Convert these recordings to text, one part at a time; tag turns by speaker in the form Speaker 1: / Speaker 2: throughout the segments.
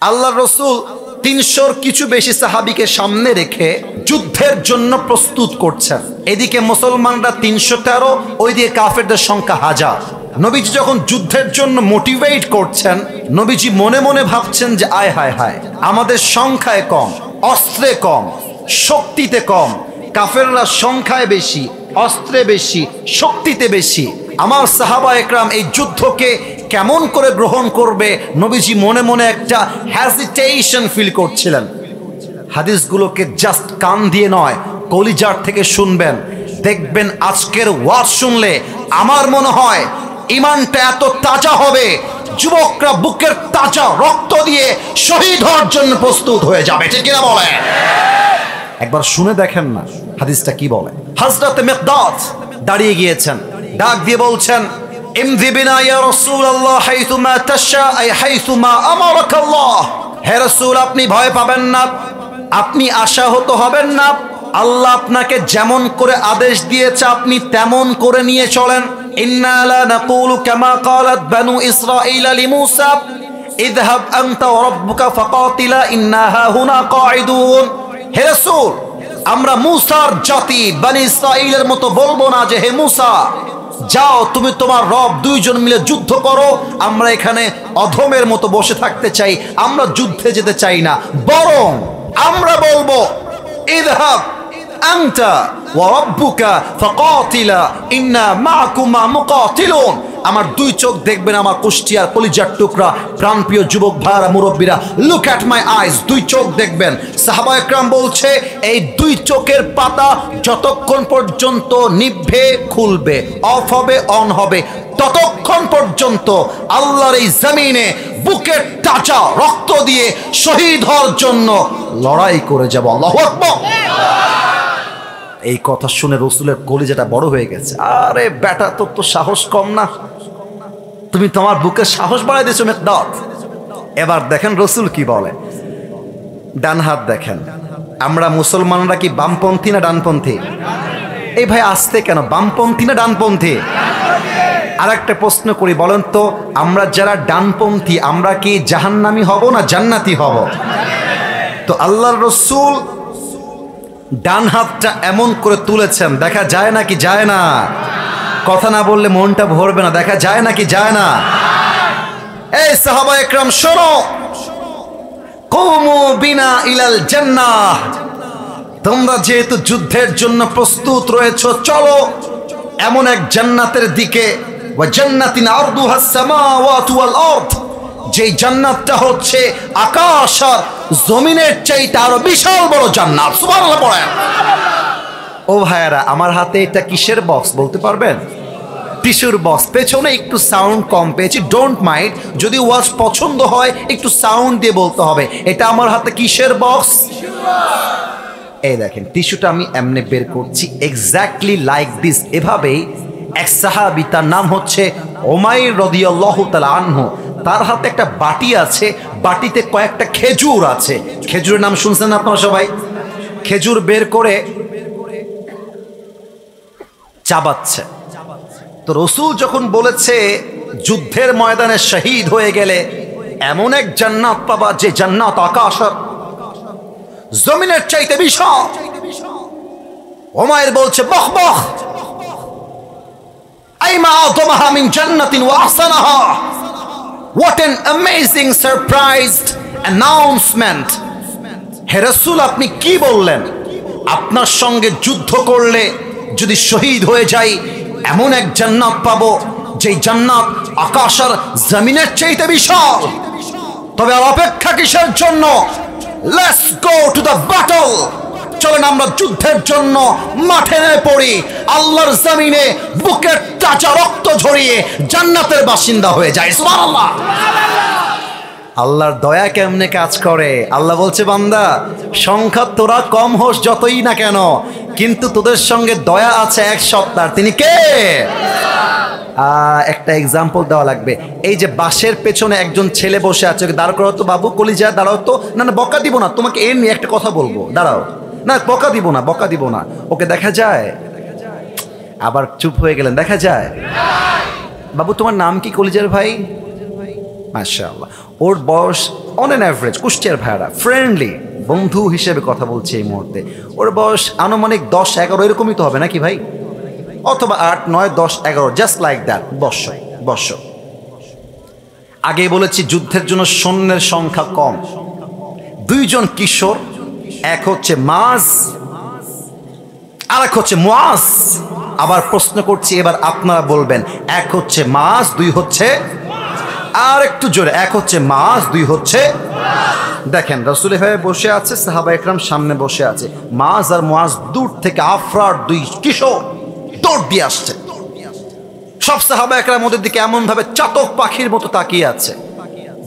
Speaker 1: আল্লাহর রাসূল ৩০০-র কিছু বেশি সাহাবীকে সামনে রেখে যুদ্ধের জন্য প্রস্তুত করছেন। এদিকে মুসলমানরা ৩১৩, ওইদিকে কাফেরদের সংখ্যা ১০০০। নবীজি যখন যুদ্ধের জন্য মোটিভেট করছেন, নবীজি মনে মনে ভাবছেন যে আয় হায় হায়, আমাদের সংখ্যায় কম, অস্ত্রে কম, শক্তিতে কম, কাফেররা সংখ্যায় বেশি, অস্ত্রে বেশি, শক্তিতে বেশি। আমার সাহাবা একরাম এই যুদ্ধকে কেমন করে গ্রহণ করবে, নবীজি মনে মনে একটা হ্যাজিটেশন ফিল করছিলেন। হাদিসগুলোকে জাস্ট কান দিয়ে নয়, কলিজার থেকে শুনবেন। দেখবেন আজকের ওয়াজ শুনলে আমার মনে হয় ঈমানটা এত তাজা হবে, যুবকরা বুকের তাজা রক্ত দিয়ে শহীদ হওয়ার জন্য প্রস্তুত হয়ে যাবে। ঠিক কিনা বলে? একবার শুনে দেখেন না হাদিসটা কি বলে। হযরত মিকদাদ দাঁড়িয়ে গিয়েছেন, ডাক দিয়ে বলছেন, ইমযি বিনা ইয়া রাসূলুল্লাহ হাইথুমা তাশা আই হাইথুমা আমারাকাল্লাহ। হে রাসূল, আপনি ভয় পাবেন না, আপনি আশাহত হবেন না। আল্লাহ আপনাকে যেমন করে আদেশ দিয়েছে আপনি তেমন করে নিয়ে চলেন। ইন্না লা নাকুলু কামা ক্বালাত বানু ইসরাঈল লিমূসা ইযহাব আনতা ওয়া রাব্বুকা ফাকাতিলা ইন্না হাহুনা কাঈদুন। হে রাসূল, আমরা মূসার জাতি বনি ইসরাঈলের মতো বলবো না যে হে মূসা যাও তুমি তোমার রব দুইজন মিলে যুদ্ধ করো, আমরা এখানে অধমের মতো বসে থাকতে চাই, আমরা যুদ্ধে যেতে চাই না। বরং আমরা বলবো ইযহাব আনতা ওয়া রাব্বুকা ফাকাতিলা ইন্না মাআকুমা মুকাতিলুন। আমার দুই চোখ দেখবেন, আমার কুষ্টিয়ার কলিজার টুকরা প্রাণপ্রিয় যুবক ভাইরা মুরব্বীরা, লুক অ্যাট মাই আইজ, দুই চোখ দেখবেন। সাহাবা একরাম বলছে এই দুই চোখের পাতা যতক্ষণ পর্যন্ত নিভবে খুলবে, অফ হবে অন হবে, ততক্ষণ পর্যন্ত আল্লাহর এই জমিনে বুকের তাজা রক্ত দিয়ে শহীদ হওয়ার জন্য লড়াই করে যাব। আল্লাহু আকবার। এই কথা শুনে রসুলের কলিজাটা বড় হয়ে গেছে। আরে বেটা, তোর তো সাহস কম না, তুমি তোমার বুকে সাহস বাড়াই দিয়েছো মিকদাদ। এবার দেখেন রসুল কি বলে, ডান হাত দেখেন। আমরা মুসলমানরা কি বামপন্থী না ডানপন্থী? এই ভাই আসতে কেন, বামপন্থী না ডানপন্থী? আর একটা প্রশ্ন করি, বলেন তো আমরা যারা ডানপন্থী আমরা কি জাহান্নামী হব না জান্নাতি হব? তো আল্লাহর রসুল ডান হাতটা এমন করে তুলেছেন, দেখা যায় না কি যায় না? কথা না বললে মনটা ভরবে না, দেখা যায় না কি যায় না? এই সাহাবা একরাম শোনো, কুমু বিনা ইলাল জান্নাহ, তোমরা যেহেতু যুদ্ধের জন্য প্রস্তুত রয়েছো, চলো এমন এক জান্নাতের দিকে, ওয়া জান্নাতিন আরদুহাস সামাওয়াতু ওয়াল আরদ, যেই জান্নাতটা হচ্ছে আকাশ আর জমিনের চাইতে আরো বিশাল বড় জান্নাত। সুবহানাল্লাহ পড়েন। ও ভাইয়ারা, আমার হাতে এটা কিসের বক্স বলতে পারবেন? টিস্যুর বক্স, পেছনে একটু সাউন্ড কম পেয়েছি, ডোন্ট মাইন্ড। যদি ওয়াজ পছন্দ হয় একটু সাউন্ড দিয়ে বলতে হবে। এটা আমার হাতে কিসের বক্স? এই দেখেন টিস্যুটা আমি এমনি বের করছি, এক্স্যাক্টলি লাইক দিস। এভাবেই এক সাহাবী, তার নাম হচ্ছে উমাইর রাদিয়াল্লাহু তাআলা আনহু, তার হাতে একটা বাটি আছে, বাটিতে কয়েকটা খেজুর আছে। খেজুরের নাম শুনছেন আপনারা সবাই? খেজুর বের করে চাবাচ্ছে। তো রসুল যখন বলেছে যুদ্ধের ময়দানে শহীদ হয়ে গেলে এমন এক জান্নাত পাবা যে জান্নাত আকাশ আর জমিনের চাইতে বিশাল, উমাইর বলছে বখ বখ, আইমা আযমাহা মিন জান্নাতিন ওয়া আহসানাহা। What an amazing surprised announcement! হে রাসূল, আপনি কি বললেন? আপনার সঙ্গে যুদ্ধ করলে যদি শহীদ হয়ে যাই এমন এক জান্নাত পাবো যেই জান্নাত আকাশ আর জমিনের চাইতে বিশাল। তবে আর অপেক্ষা কিসের জন্য? Let's go to the battle. চলেন আমরা যুদ্ধের জন্য মাঠে নেমে পড়ি, আল্লাহর জমিনে বুকের তাজা রক্ত ঝরিয়ে জান্নাতের বাসিন্দা হয়ে যায়। সুবহানাল্লাহ। আল্লাহর দয়া কেমনে কাজ করে? আল্লাহ বলছে, বান্দা সংখ্যা তোরা কম হোস যতই না কেন, কিন্তু তোদের সঙ্গে দয়া আছে এক সত্তার। তিনি কে? একটা এক্সাম্পল দেওয়া লাগবে। এই যে বাসের পেছনে একজন ছেলে বসে আছে, দাঁড় করো তো বাবু, কলিজা দাঁড়াও তো। না না, বকা দিব না তোমাকে, এর নিয়ে একটা কথা বলবো, দাঁড়াও। না বকা দিব না, বকা দিব না। ওকে দেখা যায়? আবার চুপ হয়ে গেলেন। দেখা যায়? বাবু তোমার নাম কি কলিজার ভাই? মাশাআল্লাহ। ওর বয়স অন অ্যান অ্যাভারেজ, কুষ্টিয়ার ভাইরা ফ্রেন্ডলি বন্ধু হিসেবে কথা বলছে এই মুহূর্তে, ওর বয়স আনুমানিক 10-11 এরকমই তো হবে নাকি ভাই, অথবা 8-9-10-11, জাস্ট লাইক দ্যাট। বর্ষ আগেই বলেছি যুদ্ধের জন্য সৈন্যের সংখ্যা কম। 2 জন কিশোর, এক হচ্ছে মাজ আর এক হচ্ছে মুআজ। আবার প্রশ্ন করছি, এবার আপনারা বলবেন, এক হচ্ছে মাজ, 2 হচ্ছে, আর একটু জোরে, এক হচ্ছে মাজ, 2 হচ্ছে। দেখেন রাসূল ভাই বসে আছে, সাহাবা একরাম সামনে বসে আছে, মাজ আর মুআজ দূর থেকে আফরার 2 কিশোর দৌড় দিয়ে আসছে। সব সাহাবা একরাম ওদের দিকে এমন ভাবে চাতক পাখির মতো তাকিয়ে আছে।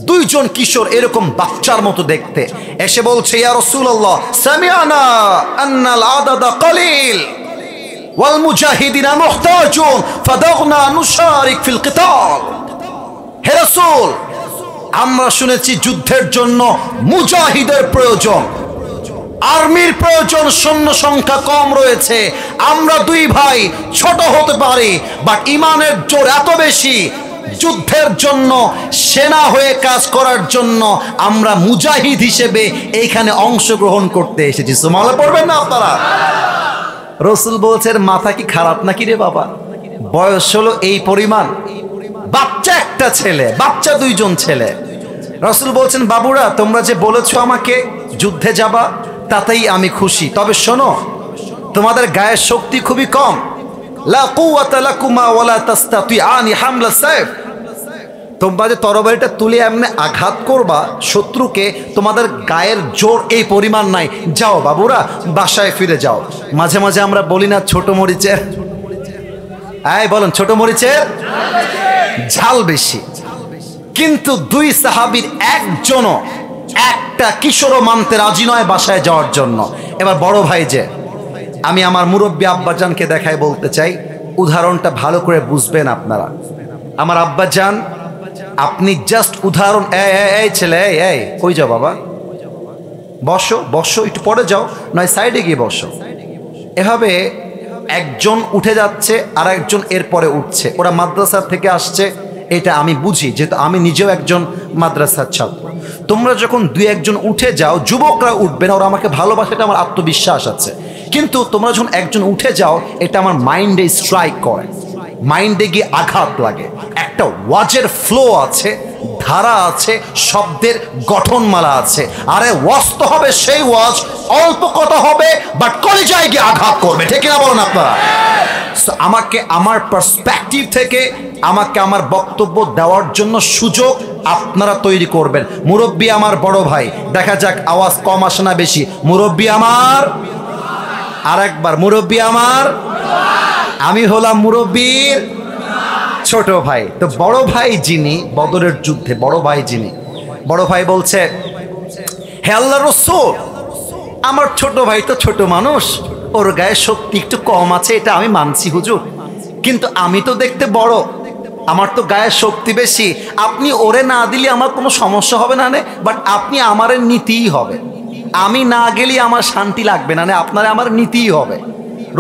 Speaker 1: 2 জন কিশোর এরকম বাচ্চার মতো দেখতে এসে বলছে, ইয়া রাসূলুল্লাহ সামিআনা আন্নাল আদাদা কলিল ওয়াল মুজাহিদিনা মুহতাজুন ফাদাগনা নুশারিক ফিল কিতাল। হে রাসূল, আমরা শুনেছি যুদ্ধের জন্য মুজাহিদের প্রয়োজন, আর্মির প্রয়োজন, সৈন্য সংখ্যা কম রয়েছে, আমরা 2 ভাই ছোট হতে পারি বাট ইমানের জোর এত বেশি, যুদ্ধের জন্য সেনা হয়ে কাজ করার জন্য আমরা মুজাহিদ হিসেবে এইখানে অংশগ্রহণ করতে এসেছি। সুবহানাল্লাহ পড়বেন না আপনারা? রাসূল বলছেন, মাথা কি খারাপ নাকি রে বাবা, বয়স হলো এই পরিমাণ, বাচ্চা একটা ছেলে, বাচ্চা 2 জন ছেলে। রাসূল বলছেন, বাবুরা তোমরা যে বলেছো আমাকে যুদ্ধে যাবা তাতেই আমি খুশি, তবে শোনো তোমাদের গায়ের শক্তি খুবই কম, লা কুওয়াতা লাকুমা ওয়ালা তাস্তাতিআনি হামলা সাইফ। তোমরা যে তরবারিটা তুলে এমনি আঘাত করবা শত্রুকে, তোমাদের গায়ের জোর এই পরিমাণ নাই, যাও বাবুরা বাসায় ফিরে যাও। মাঝে মাঝে আমরা বলি না ছোট মরিচের, বলেন ছোট মরিচের ঝাল বেশি। কিন্তু 2 সাহাবীর একজনও একটা কিশোরও মানতে রাজি নয় বাসায় যাওয়ার জন্য। এবার বড় ভাই যে, আমি আমার মুরব্বী আব্বাজানকে দেখাই বলতে চাই, উদাহরণটা ভালো করে বুঝবেন আপনারা। আমার আব্বাজান, আপনি জাস্ট উদাহরণ, এই ছেলে, এই কই যাও বাবা, বসো একটু পরে যাও, নয় সাইডে গিয়ে বসো। এভাবে একজন উঠে যাচ্ছে আর একজন এরপরে উঠছে, ওরা মাদ্রাসা থেকে আসছে, এটা আমি বুঝি যেহেতু আমি নিজেও একজন মাদ্রাসার ছাত্র। তোমরা যখন 2-1 জন উঠে যাও, যুবকরা উঠবে না, ওরা আমাকে ভালোবাসে, এটা আমার আত্মবিশ্বাস আছে। কিন্তু তোমরা যখন একজন উঠে যাও, এটা আমার মাইন্ডে স্ট্রাইক করে, মাইন্ডে গিয়ে আঘাত লাগে। একটা ওয়াজের ফ্লো আছে, ধারা আছে, শব্দের গঠনমালা আছে। আরে ওয়াজ তো হবে সেই ওয়াজ, অল্প কথা হবে বাট কলিজায় গিয়ে আঘাত করবে, ঠিক না বলেন আপনারা? আমাকে আমার পার্সপেক্টিভ থেকে আমাকে আমার বক্তব্য দেওয়ার জন্য সুযোগ আপনারা তৈরি করবেন। মুরব্বী আমার বড় ভাই, দেখা যাক আওয়াজ কম আসে না বেশি। মুরব্বী আমার, আর একবার মুরব্বী আমার, আমি হলাম মুরব্বীর ছোট ভাই। তো বড় ভাই যিনি বদরের যুদ্ধে, বড় ভাই বলছে, হে আল্লাহর রাসূল, আমার ছোট ভাই তো ছোট মানুষ, ওর গায়ে শক্তি একটু কম আছে, এটা আমি মানছি হুজুর, কিন্তু আমি তো দেখতে বড়, আমার তো গায়ে শক্তি বেশি, আপনি ওরে না দিলে আমার কোনো সমস্যা হবে না, বাট আপনি আমারে নিতেই হবে, আমি না গেলে আমার শান্তি লাগবে না, আপনারা আমার নিতেই হবে।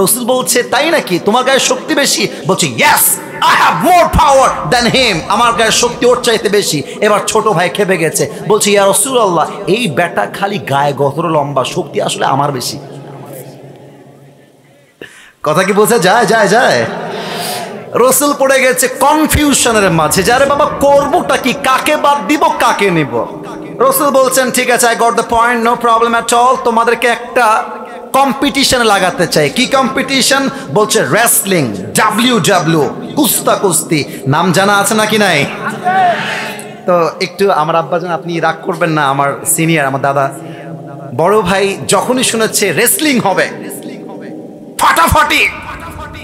Speaker 1: রাসূল বলছে, তাই নাকি, তোমার গায়ে শক্তি বেশি? বলছে, yes, I have more power than him, আমার গায়ে শক্তি ওর চাইতে বেশি। এবার ছোট ভাই খেপে গেছে, বলছে, ইয়া রাসূলুল্লাহ, এই বেটা খালি গায়ে গতর লম্বা, শক্তি আসলে আমার বেশি। কথা কি বোঝা যায়? রাসূল পড়ে গেছে কনফিউশনের মাঝে, যারে বাবা করবোটা কি, কাকে বাদ দিব, কাকে নিব। রাসূল বলছেন, ঠিক আছে, I got the point, no problem at all, তোমাদেরকে একটা কম্পিটিশন লাগাতে চাই। কি কম্পিটিশন? বলছে রেসলিং, WW, কুস্তি। নাম জানা আছে নাকি নাই? তো একটু আমার আব্বাজান, আপনি রাগ করবেন না, আমার সিনিয়র, আমার দাদা, বড় ভাই যখনই শুনেছে রেসলিং হবে, ফাটাফাটি,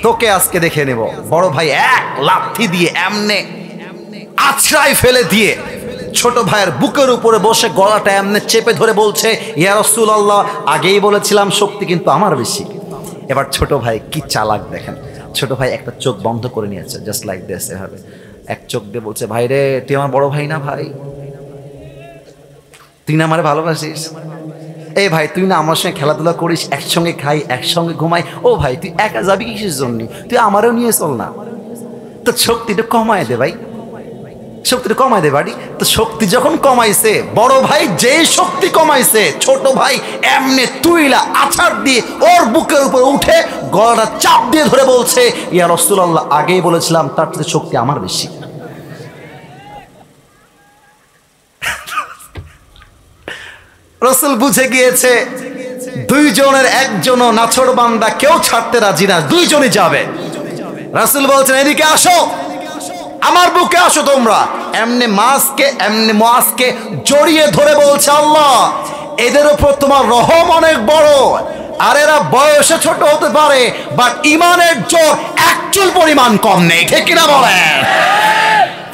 Speaker 1: তোকে আজকে দেখে নেব। বড় ভাই এক লাথি দিয়ে এমনে আছড়াই ফেলে দিয়ে ছোট ভাইয়ের বুকের উপরে বসে গলাটা এমনে চেপে ধরে বলছে, ইয়া রাসূলুল্লাহ, আগেই বলেছিলাম শক্তি কিন্তু আমার বেশি। এবার ছোট ভাই কি চালাক দেখেন, ছোট ভাই একটা চোখ বন্ধ করে নিয়েছে, জাস্ট লাইক দিস, এভাবে এক চোখ দিয়ে বলছে, ভাই রে, তুই আমার বড় ভাই না ভাই, তুই না আমারে ভালোবাসিস, এই ভাই তুই না আমার সঙ্গে খেলাধুলা করিস, একসঙ্গে খাই, একসঙ্গে ঘুমাই, ও ভাই তুই একা যাবি কিসের জন্য, তুই আমারও নিয়ে চল না, তো শক্তিটা কমায় দে ভাই। শক্তিটা কমাই দে বাড়ি। তো শক্তি যখন কমাইছে, বড় ভাই যে শক্তি কমাইছে, ছোট ভাই এমনি তুইলা আছাড় দিয়ে ওর বুকের উপর উঠে গলাটা চাপ দিয়ে ধরে বলছে, ইয়া রাসূলুল্লাহ, আগেই বলেছিলাম তার চেয়ে শক্তি আমার বেশি। রাসূল বুঝে গিয়েছে দুইজনের একজনও নাছোড়বান্দা কেউ ছাড়তে রাজি না, দুইজনই যাবে। রাসূল বলছেন, এদিকে আসো, আমার বুকে আসো তোমরা। এমনি মুআজকে জড়িয়ে ধরে বলছে, আল্লাহ, এদের উপর তোমার রহম অনেক বড়, আর এরা বয়সে ছোট হতে পারে, বাট ইমানের জোর এক চুল পরিমাণ কম নেই, ঠিক কিনা বলেন?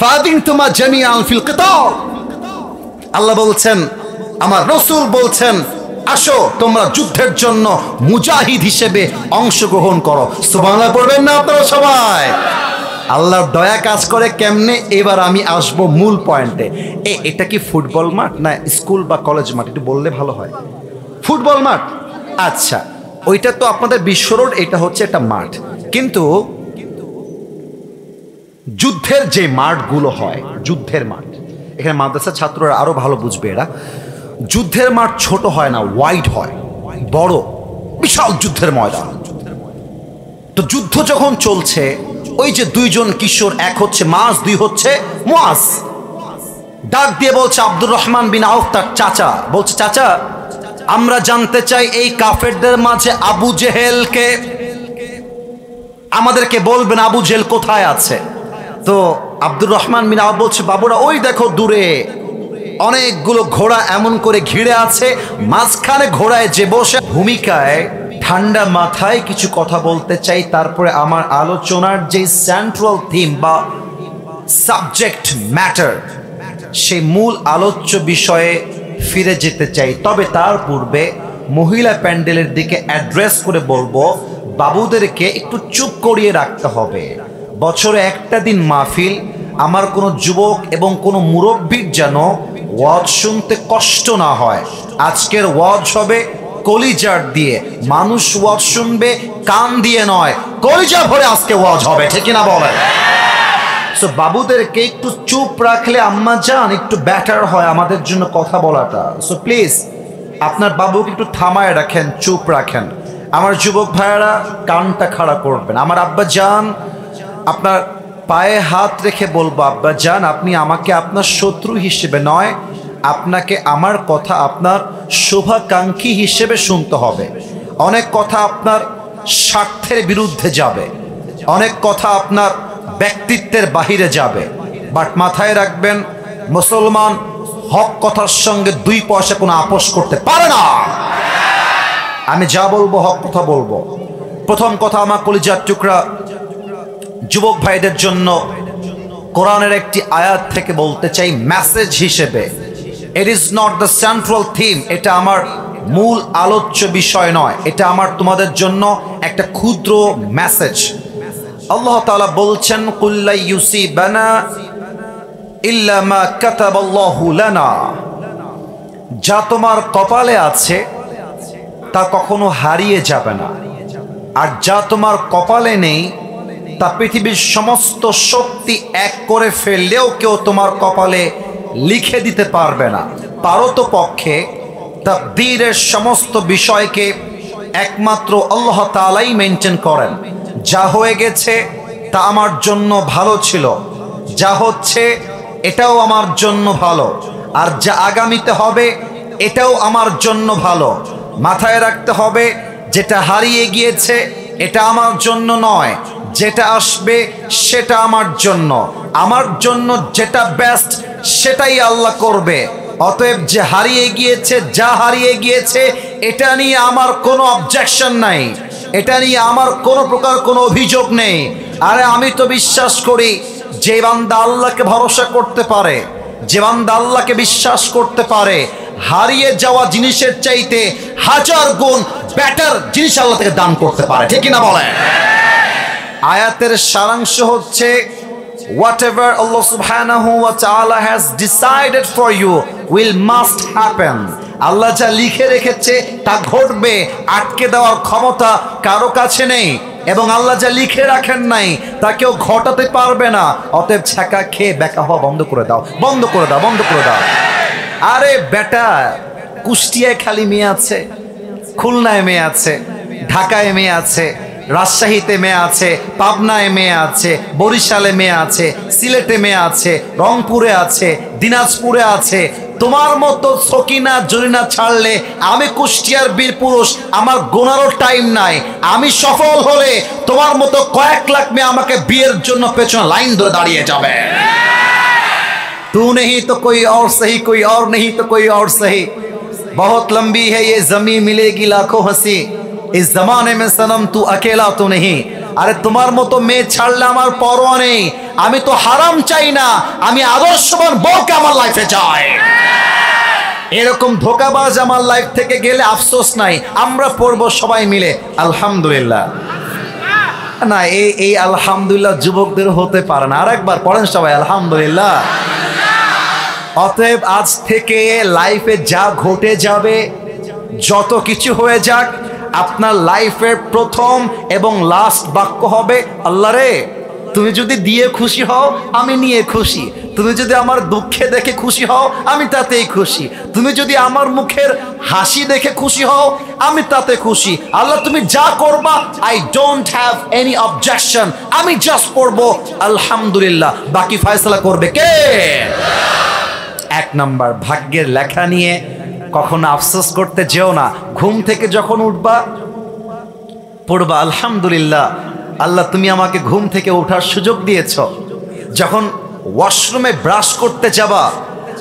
Speaker 1: ফাদিনতুমা জামিআন ফিল কিতাল। আল্লাহ বলছেন, আমার রাসূল বলছেন, আসো তোমরা যুদ্ধের জন্য মুজাহিদ হিসেবে অংশগ্রহণ করো। সুবহানাল্লাহ পড়বেন না আপনারা সবাই? আল্লাহর দয়া কাজ করে কেমনে? এবার আমি আসবো মূল পয়েন্টে। এটা কি ফুটবল মাঠ না স্কুল বা কলেজ মাঠ? একটু বললে ভালো হয়। ফুটবল মাঠ, আচ্ছা, ওইটা তো আপনাদের বিশ্ব রোড, এটা হচ্ছে একটা মাঠ। কিন্তু যুদ্ধের যে মাঠগুলো হয়, যুদ্ধের মাঠ, এখানে মাদ্রাসার ছাত্ররা আরো ভালো বুঝবে, এরা যুদ্ধের মাঠ ছোট হয় না, ওয়াইড হয়, বড় বিশাল যুদ্ধের ময়দান। তো যুদ্ধ যখন চলছে, ওই যে দুইজন কিশোর, এক হচ্ছে মাস, দুই হচ্ছে মুআজ, ডাক দিয়ে বলছে আব্দুর রহমান বিন আউফ তার চাচা, বলছে, চাচা, আমরা জানতে চাই এই কাফেরদের মাঝে আবু জেহেলকে, আমাদেরকে বলবেন আবু জেহেল কোথায় আছে। তো আব্দুর রহমান বিন আউফ বলছে, বাবুরা, ওই দেখো দূরে অনেকগুলো ঘোড়া এমন করে ঘিরে আছে, মাঝখানে ঘোড়ায় যে বসে। ভূমিকায় ঠান্ডা মাথায় কিছু কথা বলতে চাই, তারপরে আমার আলোচনার যে সেন্ট্রাল থিম বা সাবজেক্ট ম্যাটার, সেই মূল আলোচ্য বিষয়ে ফিরে যেতে চাই। তবে তার পূর্বে মহিলা প্যান্ডেলের দিকে অ্যাড্রেস করে বলবো, বাবুদেরকে একটু চুপ করিয়ে রাখতে হবে। বছরে একটা দিন মাহফিল, আমার কোনো যুবক এবং কোনো মুরব্বীর যেন ওয়াজ শুনতে কষ্ট না হয়। আজকের ওয়াজ হবে কলিজার দিয়ে, মানুষ ওয়াজ শুনবে কান দিয়ে নয়, কলিজা ভরে আজকে ওয়াজ হবে, ঠিক কিনা বলেন? সো বাবুদেরকে একটু চুপ রাখলে আম্মা জান একটু বেটার হয় আমাদের জন্য কথা বলাটা। সো প্লিজ আপনার বাবুকে একটু থামায় রাখেন, চুপ রাখেন। আমার যুবক ভাইয়েরা কানটা খাড়া করবেন। আমার আব্বা জান, আপনার পায়ে হাত রেখে বলবো, আব্বা জান, আপনি আমাকে আপনার শত্রু হিসেবে নয়, আপনাকে আমার কথা আপনার শুভাকাঙ্ক্ষী হিসেবে শুনতে হবে। অনেক কথা আপনার স্বার্থের বিরুদ্ধে যাবে, অনেক কথা আপনার ব্যক্তিত্বের বাহিরে যাবে, বাট মাথায় রাখবেন, মুসলমান হক কথার সঙ্গে দুই পয়সা কোনো আপোষ করতে পারে না। আমি যা বলবো হক কথা বলবো। প্রথম কথা, আমার কলিজার টুকরা যুবক ভাইদের জন্য কোরআনের একটি আয়াত থেকে বলতে চাই মেসেজ হিসেবে। It is not the central theme, এটা আমার মূল আলোচ্য বিষয় নয়, এটা আমার তোমাদের জন্য একটা ক্ষুদ্র মেসেজ। আল্লাহ তাআলা বলছেন, কুল লা ইউসিবানা ইল্লা মা কাতাবাল্লাহু লানা, যা তোমার কপালে আছে তা কখনো হারিয়ে যাবে না, আর যা তোমার কপালে নেই তা পৃথিবীর সমস্ত শক্তি এক করে ফেললেও কেউ তোমার কপালে লিখে দিতে পারবে না। পারতপক্ষে তাকদীরের সমস্ত বিষয়কে একমাত্র আল্লাহ তাআলাই মেনটেন করেন। যা হয়ে গেছে তা আমার জন্য ভালো ছিল, যা হচ্ছে এটাও আমার জন্য ভালো, আর যা আগামীতে হবে এটাও আমার জন্য ভালো। মাথায় রাখতে হবে, যেটা হারিয়ে গিয়েছে এটা আমার জন্য নয়, যেটা আসবে সেটা আমার জন্য। আমার জন্য যেটা বেস্ট সেটাই আল্লাহ করবে। অতএব যে হারিয়ে গিয়েছে, যা হারিয়ে গিয়েছে, এটা নিয়ে আমার কোনো অবজেকশন নাই, এটা নিয়ে আমার কোনো প্রকার কোনো অভিযোগ নেই। আরে আমি তো বিশ্বাস করি, যে বান্দা আল্লাহকে ভরসা করতে পারে, যে বান্দা আল্লাহকে বিশ্বাস করতে পারে, হারিয়ে যাওয়া জিনিসের চাইতে হাজার গুণ বেটার জিনিস আল্লাহ থেকে দান করতে পারে, ঠিক কিনা বলেন? আয়াতের সারাংশ হচ্ছে, whatever Allah subhanahu wa ta'ala has decided for you will must happen. আল্লাহ যা লিখে রেখেছে তা ঘটবে, আটকে দেওয়ার ক্ষমতা কারো কাছে নেই। এবং আল্লাহ যা লিখে রাখেন নাই তা কেউ ঘটাতে পারবে না। অতএব ছ্যাঁকা খেয়ে বেকা হওয়া বন্ধ করে দাও, বন্ধ করে দাও, বন্ধ করে দাও। আরে বেটা, কুষ্টিয়ায় খালি মেয়ে আছে, খুলনায় মেয়ে আছে, ঢাকায় মেয়ে আছে, রাজশাহীতে মেয়ে আছে, পাবনায় মেয়ে আছে, বরিশালে মেয়ে আছে, সিলেটে মেয়ে আছে, রংপুরে আছে, দিনাজপুরে আছে। তোমার মতো সকিনা জরিনা ছাড়লে আমি কুষ্টিয়ার বীর পুরুষ, আমার গোনারও টাইম নাই। আমি সফল হলে তোমার মতো কয়েক লাখ মেয়ে আমাকে বিয়ের জন্য পেছনে লাইন ধরে দাঁড়িয়ে যাবে। तू नहीं तो कोई और सही, कोई और नहीं तो कोई और सही, बहुत लंबी है ये जमी, मिलेगी लाखों हंसी, इस जमाने में सनम तू अकेला तो नहीं। আরে তোমার মতো মেয়ে ছাড়লে আমার পরোয়া নেই। আমি তো হারাম চাই না, আমি আদর্শবান বউকে আমার লাইফে চাই। এরকম ধোকাবাজ আমার লাইফ থেকে গেলে আফসোস নাই। আমরা পড়বো সবাই মিলে আলহামদুলিল্লাহ। না, এই আলহামদুলিল্লাহ যুবকদের হতে পারে না। আরেকবার পড়েন সবাই আলহামদুলিল্লাহ। অতএব আজ থেকে লাইফে যা ঘটে যাবে, যত কিছু হয়ে যাক, আপনার লাইফের প্রথম এবং লাস্ট বাক্য হবে আল্লাহ রে, তুমি যদি দিয়ে খুশি হও আমি নিয়ে খুশি, তুমি যদি আমার দুঃখে দেখে খুশি হও আমি তাতেই খুশি, তুমি যদি আমার মুখের হাসি দেখে খুশি হও আমি তাতে খুশি। আল্লাহ তুমি যা করবা I don't have any objection, আমি জাস্ট পড়বো আলহামদুলিল্লাহ। বাকি ফয়সালা করবে কে? এক নাম্বার, ভাগ্যের লেখা নিয়ে কখনো আফসোস করতে যেও না। ঘুম থেকে যখন উঠবা পড়বা আলহামদুলিল্লাহ, আল্লাহ তুমি আমাকে ঘুম থেকে ওঠার সুযোগ দিয়েছ। যখন ওয়াশরুমে ব্রাশ করতে যাবা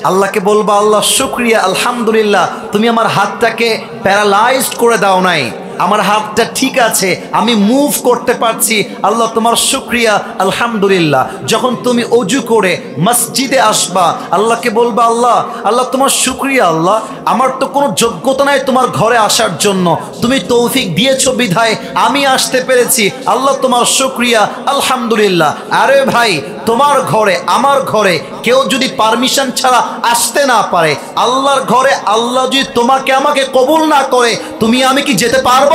Speaker 1: আল্লাহকে বলবা আল্লাহ শুকরিয়া, আলহামদুলিল্লাহ তুমি আমার হাতটাকে প্যারালাইজড করে দাও নাই, আমার হাতটা ঠিক আছে, আমি মুভ করতে পারছি, আল্লাহ তোমার শুকরিয়া আলহামদুলিল্লাহ। যখন তুমি অজু করে মসজিদে আসবা আল্লাহকে বলবা আল্লাহ, আল্লাহ তোমার শুকরিয়া, আল্লাহ আমার তো কোনো যোগ্যতা নাই তোমার ঘরে আসার জন্য, তুমি তৌফিক দিয়েছো বিধায় আমি আসতে পেরেছি, আল্লাহ তোমার শুকরিয়া আলহামদুলিল্লাহ। আরে ভাই, তোমার ঘরে আমার ঘরে কেউ যদি পারমিশন ছাড়া আসতে না পারে, আল্লাহর ঘরে আল্লাহ যদি তোমাকে আমাকে কবুল না করে তুমি আমি কি যেতে পারবো?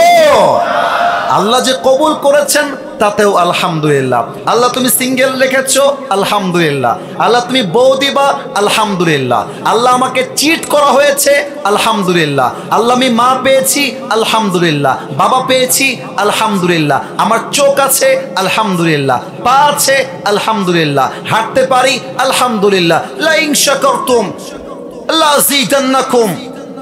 Speaker 1: আল্লাহ যে কবুল করেছেন তাতেও আলহামদুলিল্লাহ। আল্লাহ তুমি সিঙ্গেল রেখেছো আলহামদুলিল্লাহ। আল্লাহ তুমি বউ দিবা আলহামদুলিল্লাহ। আল্লাহ আমাকে চিট করা হয়েছে আলহামদুলিল্লাহ। আল্লাহ আমি মা পেয়েছি আলহামদুলিল্লাহ, বাবা পেয়েছি আলহামদুলিল্লাহ, আমার চোখ আছে আলহামদুলিল্লাহ, পা আছে আলহামদুলিল্লাহ, হাঁটতে পারি আলহামদুলিল্লাহ। লা ইন শাকারতুম লাযিদান্নাকুম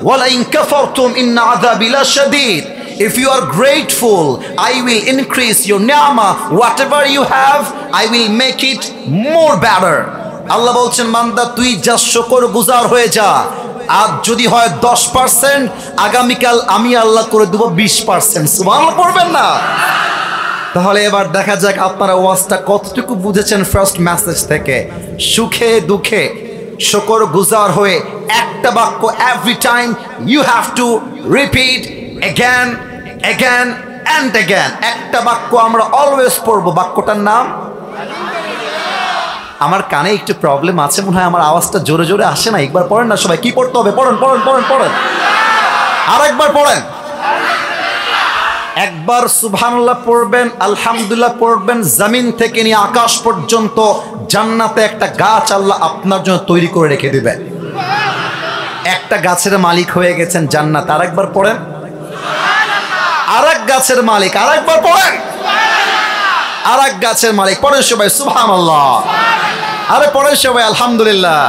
Speaker 1: ওয়া লা ইন কাফারতুম ইন্না আযাবি লাশাদীদ। If you are grateful, I will increase your ni'mah. Whatever you have, I will make it more better. আল্লাহ বলছেন বান্দা তুই যা শুকরগুজার হয়ে যা। আজ যদি হয় 10%, আগামীকাল আমি আল্লাহ করে দেব 20%। সুবহানাল্লাহ পড়বেন না? তাহলে এবার দেখা যাক আপনারা ওয়াজটা কতটুকু বুঝেছেন ফার্স্ট মেসেজ থেকে। সুখে দুঃখে শুকরগুজার হয়ে একটা বাক্য every time you have to repeat again and again। একটা বাক্য আমরা অলওয়েজ পড়বো, বাক্যটার নাম আমার কানে একটু প্রবলেম আছে মনে হয়, আমার আওয়াজটা জোরে জোরে আসে না। একবার পড়েন না সবাই, কি পড়তে হবে? পড়েন পড়েন পড়েন পড়েন, আর একবার পড়েন। একবার সুবহানাল্লাহ পড়বেন, আলহামদুলিল্লাহ পড়বেন, জমিন থেকে নিয়ে আকাশ পর্যন্ত জান্নাতে একটা গাছ আল্লাহ আপনার জন্য তৈরি করে রেখে দিবেন। একটা গাছের মালিক হয়ে গেছেন জান্নাত। আর একবার পড়েন, আরেক গাছের মালিক। আরেকবার পড়েন, আরেক গাছের মালিক। পড়েন সবাই সুবহানাল্লাহ, আরে পড়েন সবাই আলহামদুলিল্লাহ।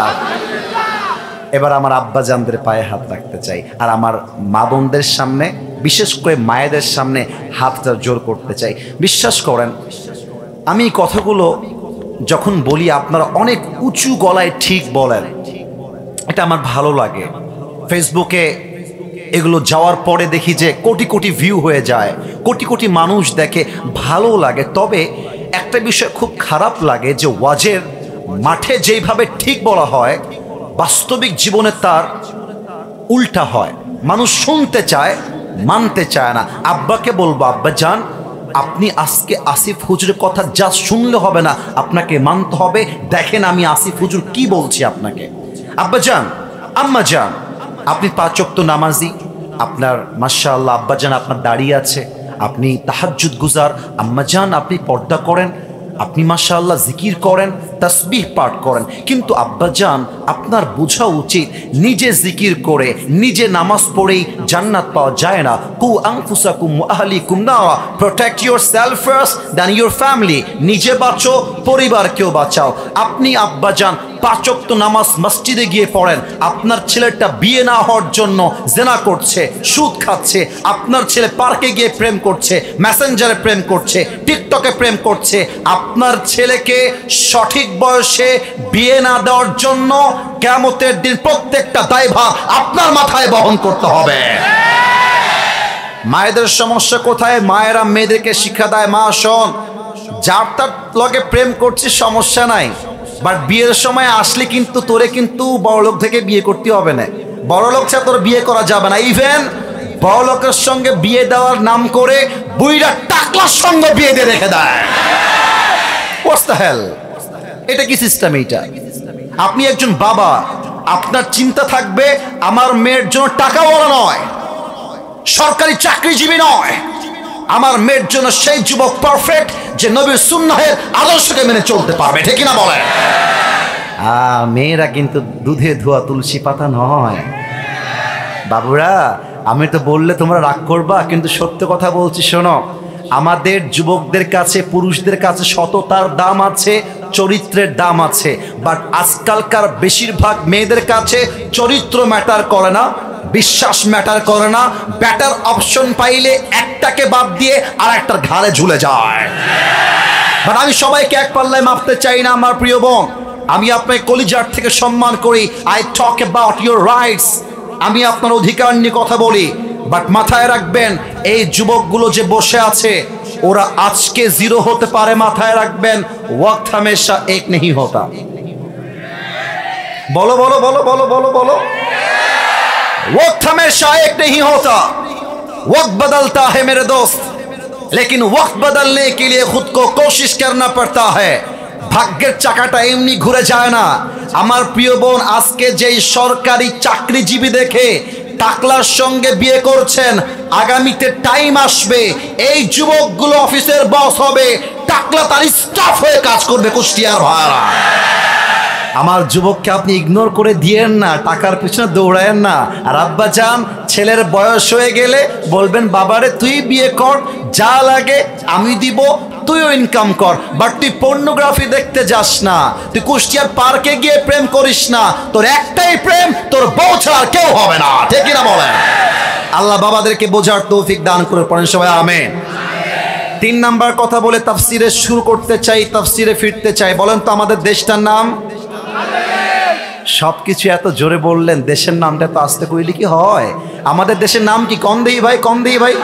Speaker 1: এবার আমার আব্বা জানদের পায়ে হাত রাখতে চাই, আর আমার মা বোনদের সামনে, বিশেষ করে মায়েদের সামনে হাতটা জোর করতে চাই। বিশ্বাস করেন আমি কথাগুলো যখন বলি আপনারা অনেক উঁচু গলায় ঠিক বলেন, এটা আমার ভালো লাগে। ফেসবুকে এগুলো যাওয়ার পরে দেখি যে কোটি কোটি ভিউ হয়ে যায়, কোটি কোটি মানুষ দেখে, ভালো লাগে। তবে একটা বিষয় খুব খারাপ লাগে যে ওয়াজের মাঠে যেইভাবে ঠিক বলা হয় বাস্তবিক জীবনে তার উল্টা হয়। মানুষ শুনতে চায়, মানতে চায় না। আব্বাকে বলবো আব্বা জান আপনি আজকে আসিফ হুজুরের কথা যা শুনলে হবে না, আপনাকে মানতে হবে। দেখেন আমি আসিফ হুজুর কি বলছি আপনাকে। আব্বা জান, আম্মা জান আপনি 5 ওয়াক্ত নামাজি, আপনার মাশাআল্লাহ আব্বা জান আপনার দাড়ি আছে, আপনি তাহাজ্জুদ গুজার, আম্মাজান আপনি পর্দা করেন, আপনি মাশাআল্লাহ জিকির করেন, তাসবিহ পাঠ করেন, কিন্তু আব্বাজান আপনার বোঝা উচিত নিজে জিকির করে নিজে নামাজ পড়েই জান্নাত পাওয়া যায় না। কু আনফুসাকুম ওয়া আহলিকুম নারা, protect yourself first then your family. নিজে বাঁচো, পরিবারকেও বাঁচাও। আপনি আব্বাজান 5 ওয়াক্ত নামাজ মসজিদে গিয়ে পড়েন, আপনার ছেলেটা বিয়ে না হওয়ার জন্য জেনা করছে, সুদ খাচ্ছে, আপনার ছেলে পার্কে গিয়ে প্রেম করছে, মেসেঞ্জারে প্রেম করছে, টিকটকে প্রেম করছে, আপনার ছেলেকে সঠিক বয়সে বিয়ে না দেওয়ার জন্য কিয়ামতের দিন প্রত্যেকটা দায়ভার আপনার মাথায় বহন করতে হবে। মায়েদের সমস্যা কোথায়? মায়েরা মেয়েদেরকে শিক্ষা দেয়, মা শোন, যার তার লগে প্রেম করছিস সমস্যা নাই, বাট বিয়ের সময় আসলে কিন্তু তোরে কিন্তু বড়লোক থেকে বিয়ে করতে হবে না, বড়লোক ছাড়া তোর বিয়ে করা যাবে না। ইভেন বড়লোকের সঙ্গে বিয়ে দেওয়ার নাম করে বুইরা টাকলার সঙ্গে বিয়ে দিয়ে রেখে দেয়। What's the hell? এটা কি সিস্টেম? এইটা আপনি একজন বাবা, আপনার চিন্তা থাকবে আমার মেয়ের জন্য টাকাওয়ালা নয়, সরকারি চাকরিজীবী নয়, আমার মেয়ের জন্য সেই যুবক পারফেক্ট যে নবীর সুন্নাহের আদর্শকে মেনে চলতে পারবে, ঠিক না বলেন? মেয়েরা কিন্তু দুধে ধোয়া তুলসী পাতা নয়। বাবুরা, আমি তো বললে তোমরা রাগ করবা, কিন্তু সত্য কথা বলছি, শোনো, আমাদের যুবকদের কাছে, পুরুষদের কাছে সততার দাম আছে, চরিত্রের দাম আছে, বাট আজকালকার বেশিরভাগ মেয়েদের কাছে চরিত্র ম্যাটার করে না, বিশ্বাস ম্যাটার করে না। ব্যাটার অপশন পাইলে একটাকে বাদ দিয়ে আর একটার ঘাড়ে ঝুলে যায়। বাট আমি সবাইকে এক পাল্লায় মাপতে চাই না আমার প্রিয় বোন। আমি আপনাকে কলিজার থেকে সম্মান করি। I talk about your rights, আমি আপনার অধিকার নিয়ে কথা বলি। বাট মাথায় রাখবেন, এই যুবকগুলো যে বসে আছে ওরা আজকে জিরো হতে পারে, মাথায় রাখবেন। ওয়াক্ত হামেশা এক নেহি হতা। বলো বলো বলো বলো বলো বলো। वक्त हमेशा एक नहीं होता, वक्त बदलता है मेरे दोस्त, लेकिन वक्त बदलने के लिए खुद को कोशिश करना पड़ता है। ভাগ্যের চাকাটা এমনি ঘুরে যায় না। আমার প্রিয় বোন, আজকে যেই সরকারি চাকরিজীবী দেখে টাকলার সঙ্গে বিয়ে করছেন, আগামীতে টাইম আসবে এই যুবকগুলো অফিসের বস হবে, টাকলা তার স্টাফ হয়ে কাজ করবে। কুষ্টিয়ার ভাড়া আমার যুবককে আপনি ইগনোর করে দিয়েন না, টাকার পিছনে দৌড়ায়েন না। আর আব্বা যান, ছেলের বয়স হয়ে গেলে বলবেন বাবারে তুই বিয়ে কর, যা লাগে আমি দিব, তুইও ইনকাম কর, বাট তুই পর্নোগ্রাফি দেখতে যাস না, তুই কুষ্টিয়ার পার্কে গিয়ে প্রেম করিস না। তোর একটাই প্রেম, তোর বউ ছাড়া আর কেউ হবে না, ঠিক না বলেন? আল্লাহ বাবাদেরকে বোঝার তৌফিক দান করে, পড়েন সবাই আমিন। 3 নাম্বার কথা বলে তাফসিরে শুরু করতে চাই, তাফসিরে ফিরতে চাই। বলেন তো আমাদের দেশটার নাম? সবকিছু এত জোরে বললেন, দেশের নামটা তো আস্তে কইলে কি হয়? আমাদের দেশের নাম কি? কম দেই ভাই, কম দেই ভাই।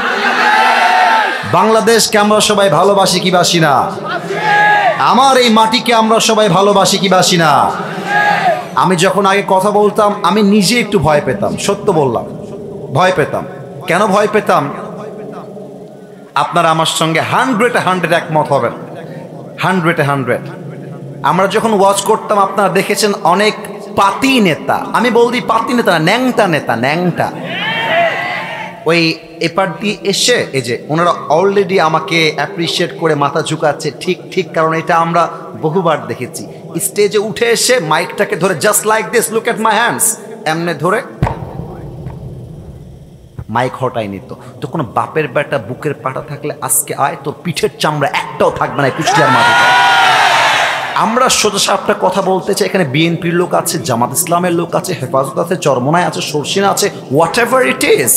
Speaker 1: বাংলাদেশকে আমরা সবাই ভালোবাসি কি বাসি না? আমার এই মাটিকে আমরা সবাই ভালোবাসি কি বাসি না? আমি যখন আগে কথা বলতাম আমি নিজে একটু ভয় পেতাম, সত্য বললাম, ভয় পেতাম। কেন ভয় পেতাম? আপনারা আমার সঙ্গে 100-100 একমত হবেন, 100-100। আমরা যখন ওয়াচ করতাম আপনারা দেখেছেন অনেক পাতি নেতা, আমি বলছি পাতি নেতা না, ন্যাংটা নেতা, ন্যাংটা, ওই এপার দিয়ে এসে এই যে ওনারা অলরেডি আমাকে অ্যাপ্রিসিয়েট করে মাথা ঝুঁকাচ্ছে, ঠিক ঠিক, কারণ এটা আমরা বহুবার দেখেছি। স্টেজে উঠে এসে মাইকটাকে ধরে just like this, look at my hands, এমনে ধরে মাইক হটাই নিত। তো কোনো বাপের বেটা বুকের পাটা থাকলে আজকে আয়, তোর পিঠের চামড়া একটাও থাকবে না কুষ্টিয়ার মাটিতে। আমরা সোজা সাপটা কথা বলতে চাই। এখানে বিএনপির লোক আছে, জামাত ইসলামের লোক আছে, হেফাজত আছে, চরমনায় আছে, সরসিনা আছে, হোয়াট এভার ইট ইজ।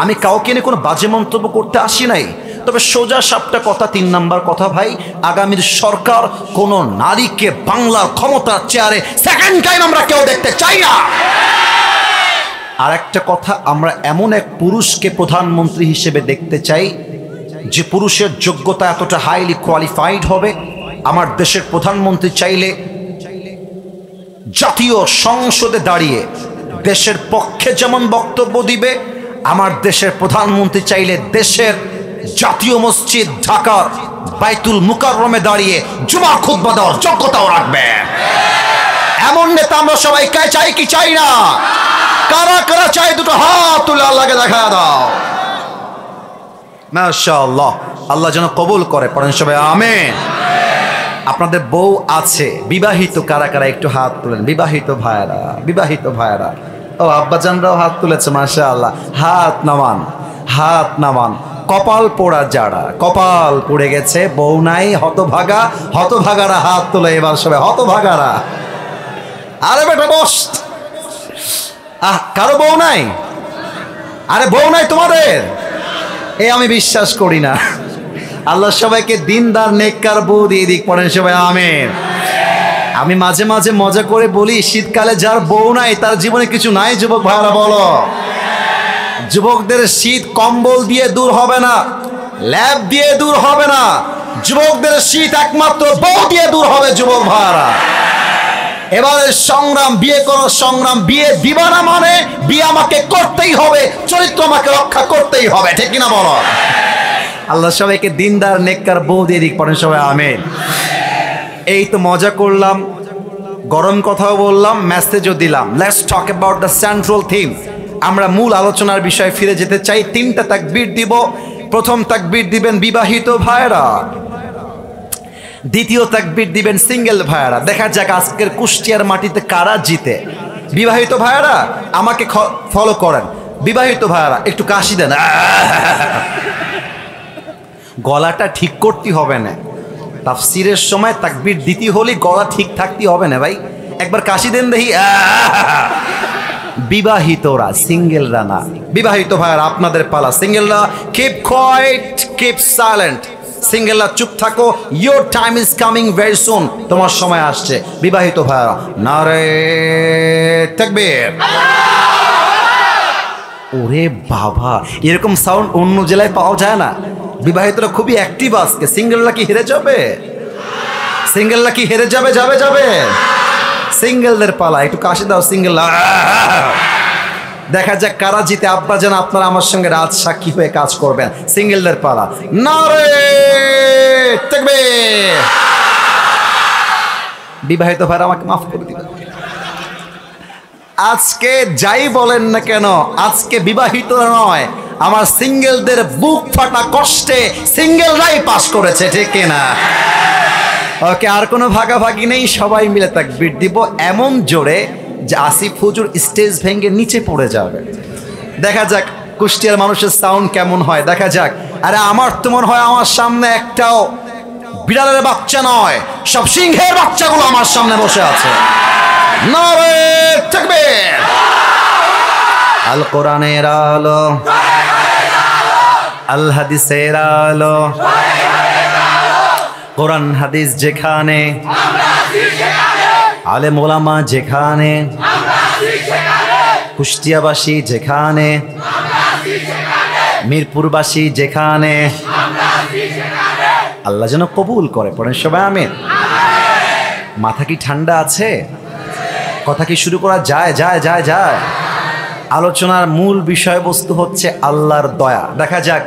Speaker 1: আমি কাউকে নিয়ে কোনো বাজে মন্তব্য করতে আসি নাই, তবে সোজা সাপটা কথা, 3 নাম্বার কথা ভাই, আগামীর সরকার কোনো নারীকে বাংলার ক্ষমতার চেয়ারে সেকেন্ড টাইম আমরা কেউ দেখতে চাই না। আর একটা কথা, আমরা এমন এক পুরুষকে প্রধানমন্ত্রী হিসেবে দেখতে চাই যে পুরুষের যোগ্যতা এতটা হাইলি কোয়ালিফাইড হবে। আমার দেশের প্রধানমন্ত্রী চাইলে জাতীয় সংসদে দাঁড়িয়ে দেশের পক্ষে যেমন বক্তব্য দিবে, আমার দেশের প্রধানমন্ত্রী চাইলে দেশের জাতীয় মসজিদ ঢাকার বাইতুল মুকাররমে দাঁড়িয়ে জুমার খুতবা দেওয়ার যোগ্যতাও রাখবে। এমন নেতা আমরা সবাই চাই কি চাই না? কারা কারা চাই? দুটো হাত তুলে আল্লাহকে দেখা দাও। মাশাআল্লাহ, আল্লাহ যেন কবুল করে, পড়েন সবাই আমিন। আপনাদের বউ আছে, বিবাহিত কারা কারা একটু হাত তুলেন, বিবাহিত ভাইরা, বিবাহিত ভাইরা। ও আব্বাজানরাও হাত তুলেছে, মাশাআল্লাহ। হাত নামান, হাত নামান। কপাল পোড়া যারা, কপাল পুড়ে গেছে, বউ নাই, হতভাগা, হতভাগারা হাত তোলে এবার সবাই, হতভাগারা। আরে বেটা বস, কারো বউ নাই? আরে বউ নাই তোমাদের? আমি বিশ্বাস করি না। আল্লাহ সবাইকে দিনদার নেককার বউ দিয়ে দিক, পড়েন সবাই আমিন। আমি মাঝে মাঝে মজা করে বলি, শীতকালে যার বউ নাই তার জীবনে কিছু নাই। যুবক ভাইরা বলো, যুবকদের শীত কম্বল দিয়ে দূর হবে না, ল্যাব দিয়ে দূর হবে না, যুবকদের শীত একমাত্র বউ দিয়ে দূর হবে। যুবক ভাইরা, এবারে সংগ্রাম, বিয়ে করার সংগ্রাম। বিয়ে দিবা না মানে বিয়ে আমাকে করতেই হবে, চরিত্র আমাকে রক্ষা করতেই হবে, ঠিক কিনা বলো? আল্লাহ সবাইকে দিনদার নেককার বউ দিয়ে দিক, পড়েন সবাই আমিন। এই তো মজা করলাম, গরম কথাও বললাম, মেসেজও দিলাম। Let's talk about the central theme. আমরা মূল আলোচনার বিষয়ে ফিরে যেতে চাই। 3টা তাকবীর দিব। প্রথম তাকবীর দিবেন বিবাহিত ভাইরা, দ্বিতীয় তাকবীর দিবেন সিঙ্গেল ভাইরা। দেখা যাক আজকের কুষ্টিয়ার মাটিতে কারা জিতে। বিবাহিত ভাইরা আমাকে ফলো করেন। বিবাহিত ভাইরা একটু কাশি দেন, গলাটা ঠিক করতে হবে না। তাফসীরের সময় তাকবীর দিতে হলে গলা ঠিক থাকতে হবে না ভাই। একবার কাশি দেন দেখি। বিবাহিতরা, সিঙ্গেলরা না। বিবাহিত ভাইরা আপনাদের পালা। সিঙ্গেলরা কিপ কোয়াইট, কিপ সাইলেন্ট। সিঙ্গেলরা চুপ থাকো, your time is coming very soon, তোমার সময় আসছে। বিবাহিত ভাইরা নারে তাকবীর। ওরে বাবা, এরকম সাউন্ড অন্য জেলায় পাওয়া যায় না। বিবাহিতরা খুবই অ্যাক্টিভ আজকে। সিঙ্গেলরা কি হেরে যাবে? সিঙ্গেলরা কি হেরে যাবে? যাবে যাবে। সিঙ্গেলদের পালা, একটু কাশি দাও সিঙ্গেল। দেখা যাক কারা জিতে। আব্বা যেন আপনারা আমার সঙ্গে রাত সাক্ষী হয়ে কাজ করবেন। সিঙ্গেলদের পালা, নারে তাকবীর। বিবাহিত ভাইরা আমাকে মাফ করে দিবেন। আজকে যাই বলেন না কেন, আজকে বিবাহিতরা নয়, আমার সিঙ্গেলদের বুক ফাটা কষ্টে সিঙ্গেলরাই পাস করেছে, ঠিক কিনা? ওকে, আর কোনো ভাগাভাগি নেই, সবাই মিলে তাকবীর দিব এমন জোরে যে আসিফ হুজুর স্টেজ ভেঙে নিচে পড়ে যাবে। দেখা যাক কুষ্টিয়ার মানুষের সাউন্ড কেমন হয়, দেখা যাক। আরে আমার তো মনে হয় আমার সামনে একটাও বিড়ালের বাচ্চা নয়, সব সিংহের বাচ্চাগুলো আমার সামনে বসে আছে। নারে তাকবীর। আল কোরআনের আলো, আল হাদিসের আলো, কোরআন হাদিস যেখানে, আলেম ওলামা যেখানে, কুষ্টিয়াবাসী যেখানে, মিরপুরবাসী যেখানে, আল্লাহ যেন কবুল করে, পড়েন সবাই আমিন। মাথা কি ঠান্ডা আছে? কথা কি শুরু করা যায়? যায় যায় যায়। আলোচনার মূল বিষয়বস্তু হচ্ছে আল্লাহর দয়া। দেখা যাক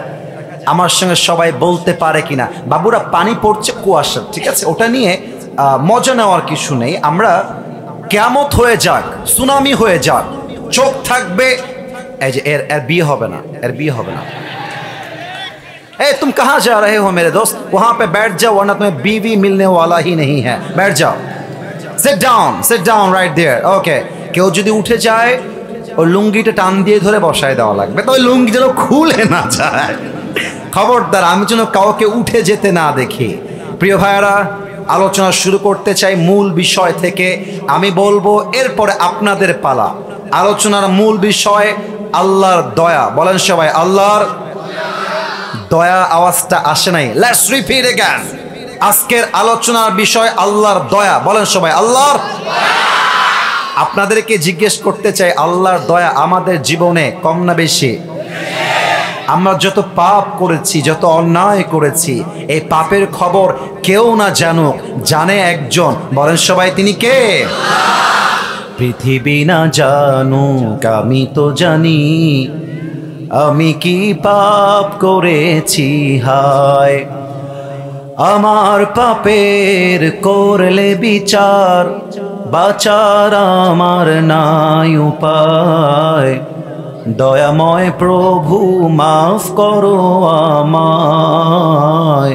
Speaker 1: আমার সঙ্গে সবাই বলতে পারে কিনা। বাবুরা পানি পড়ছে, কুয়াশা, ঠিক আছে, ওটা নিয়ে মজা নেওয়ার কিছু নেই। আমরা কিয়ামত হয়ে যাক, সুনামি হয়ে যাক, চোখ থাকবে। এই যে এর বিয়ে হবে না, এর বিয়ে হবে না। तुम कहाँ जा रहे हो मेरे दोस्त? वहां पे बैठ जाओ वरना तुम्हें बीवी मिलने वाला ही नहीं है। बैठ जाओ, sit down right there. Okay, কেউ যদি উঠে যায় ওই লুঙ্গিটা টান দিয়ে ধরে বসায় দেওয়া লাগবে, তো ওই লুঙ্গি যেন খুলে না যায়। খবরদার, আমি যেন কাউকে উঠে যেতে না দেখি। প্রিয় ভাইয়েরা, আলোচনা শুরু করতে চাই মূল বিষয় থেকে। আমি বলবো, এরপরে আপনাদের পালা। আলোচনার মূল বিষয় আল্লাহর দয়া। বলেন সবাই আল্লাহর দয়া। আওয়াজটা আসে নাই। Let's repeat again. আজকের আলোচনার বিষয় আল্লাহর দয়া। বলেন সবাই আল্লাহর। আপনাদেরকে জিজ্ঞেস করতে চাই, আল্লাহর দয়া আমাদের জীবনে কম না বেশি? আমরা যত পাপ করেছি, যত অন্যায় করেছি, এই পাপের খবর কেউ না জানুক, জানে একজন। বলেন সবাই, তিনি কে? পৃথিবী না জানুক, আমি তো জানি আমি কি পাপ করেছি। হায় আমার পাপের করলে বিচার, বাঁচার আমার নাই উপায়। দয়াময় প্রভু মাফ করো আমায়,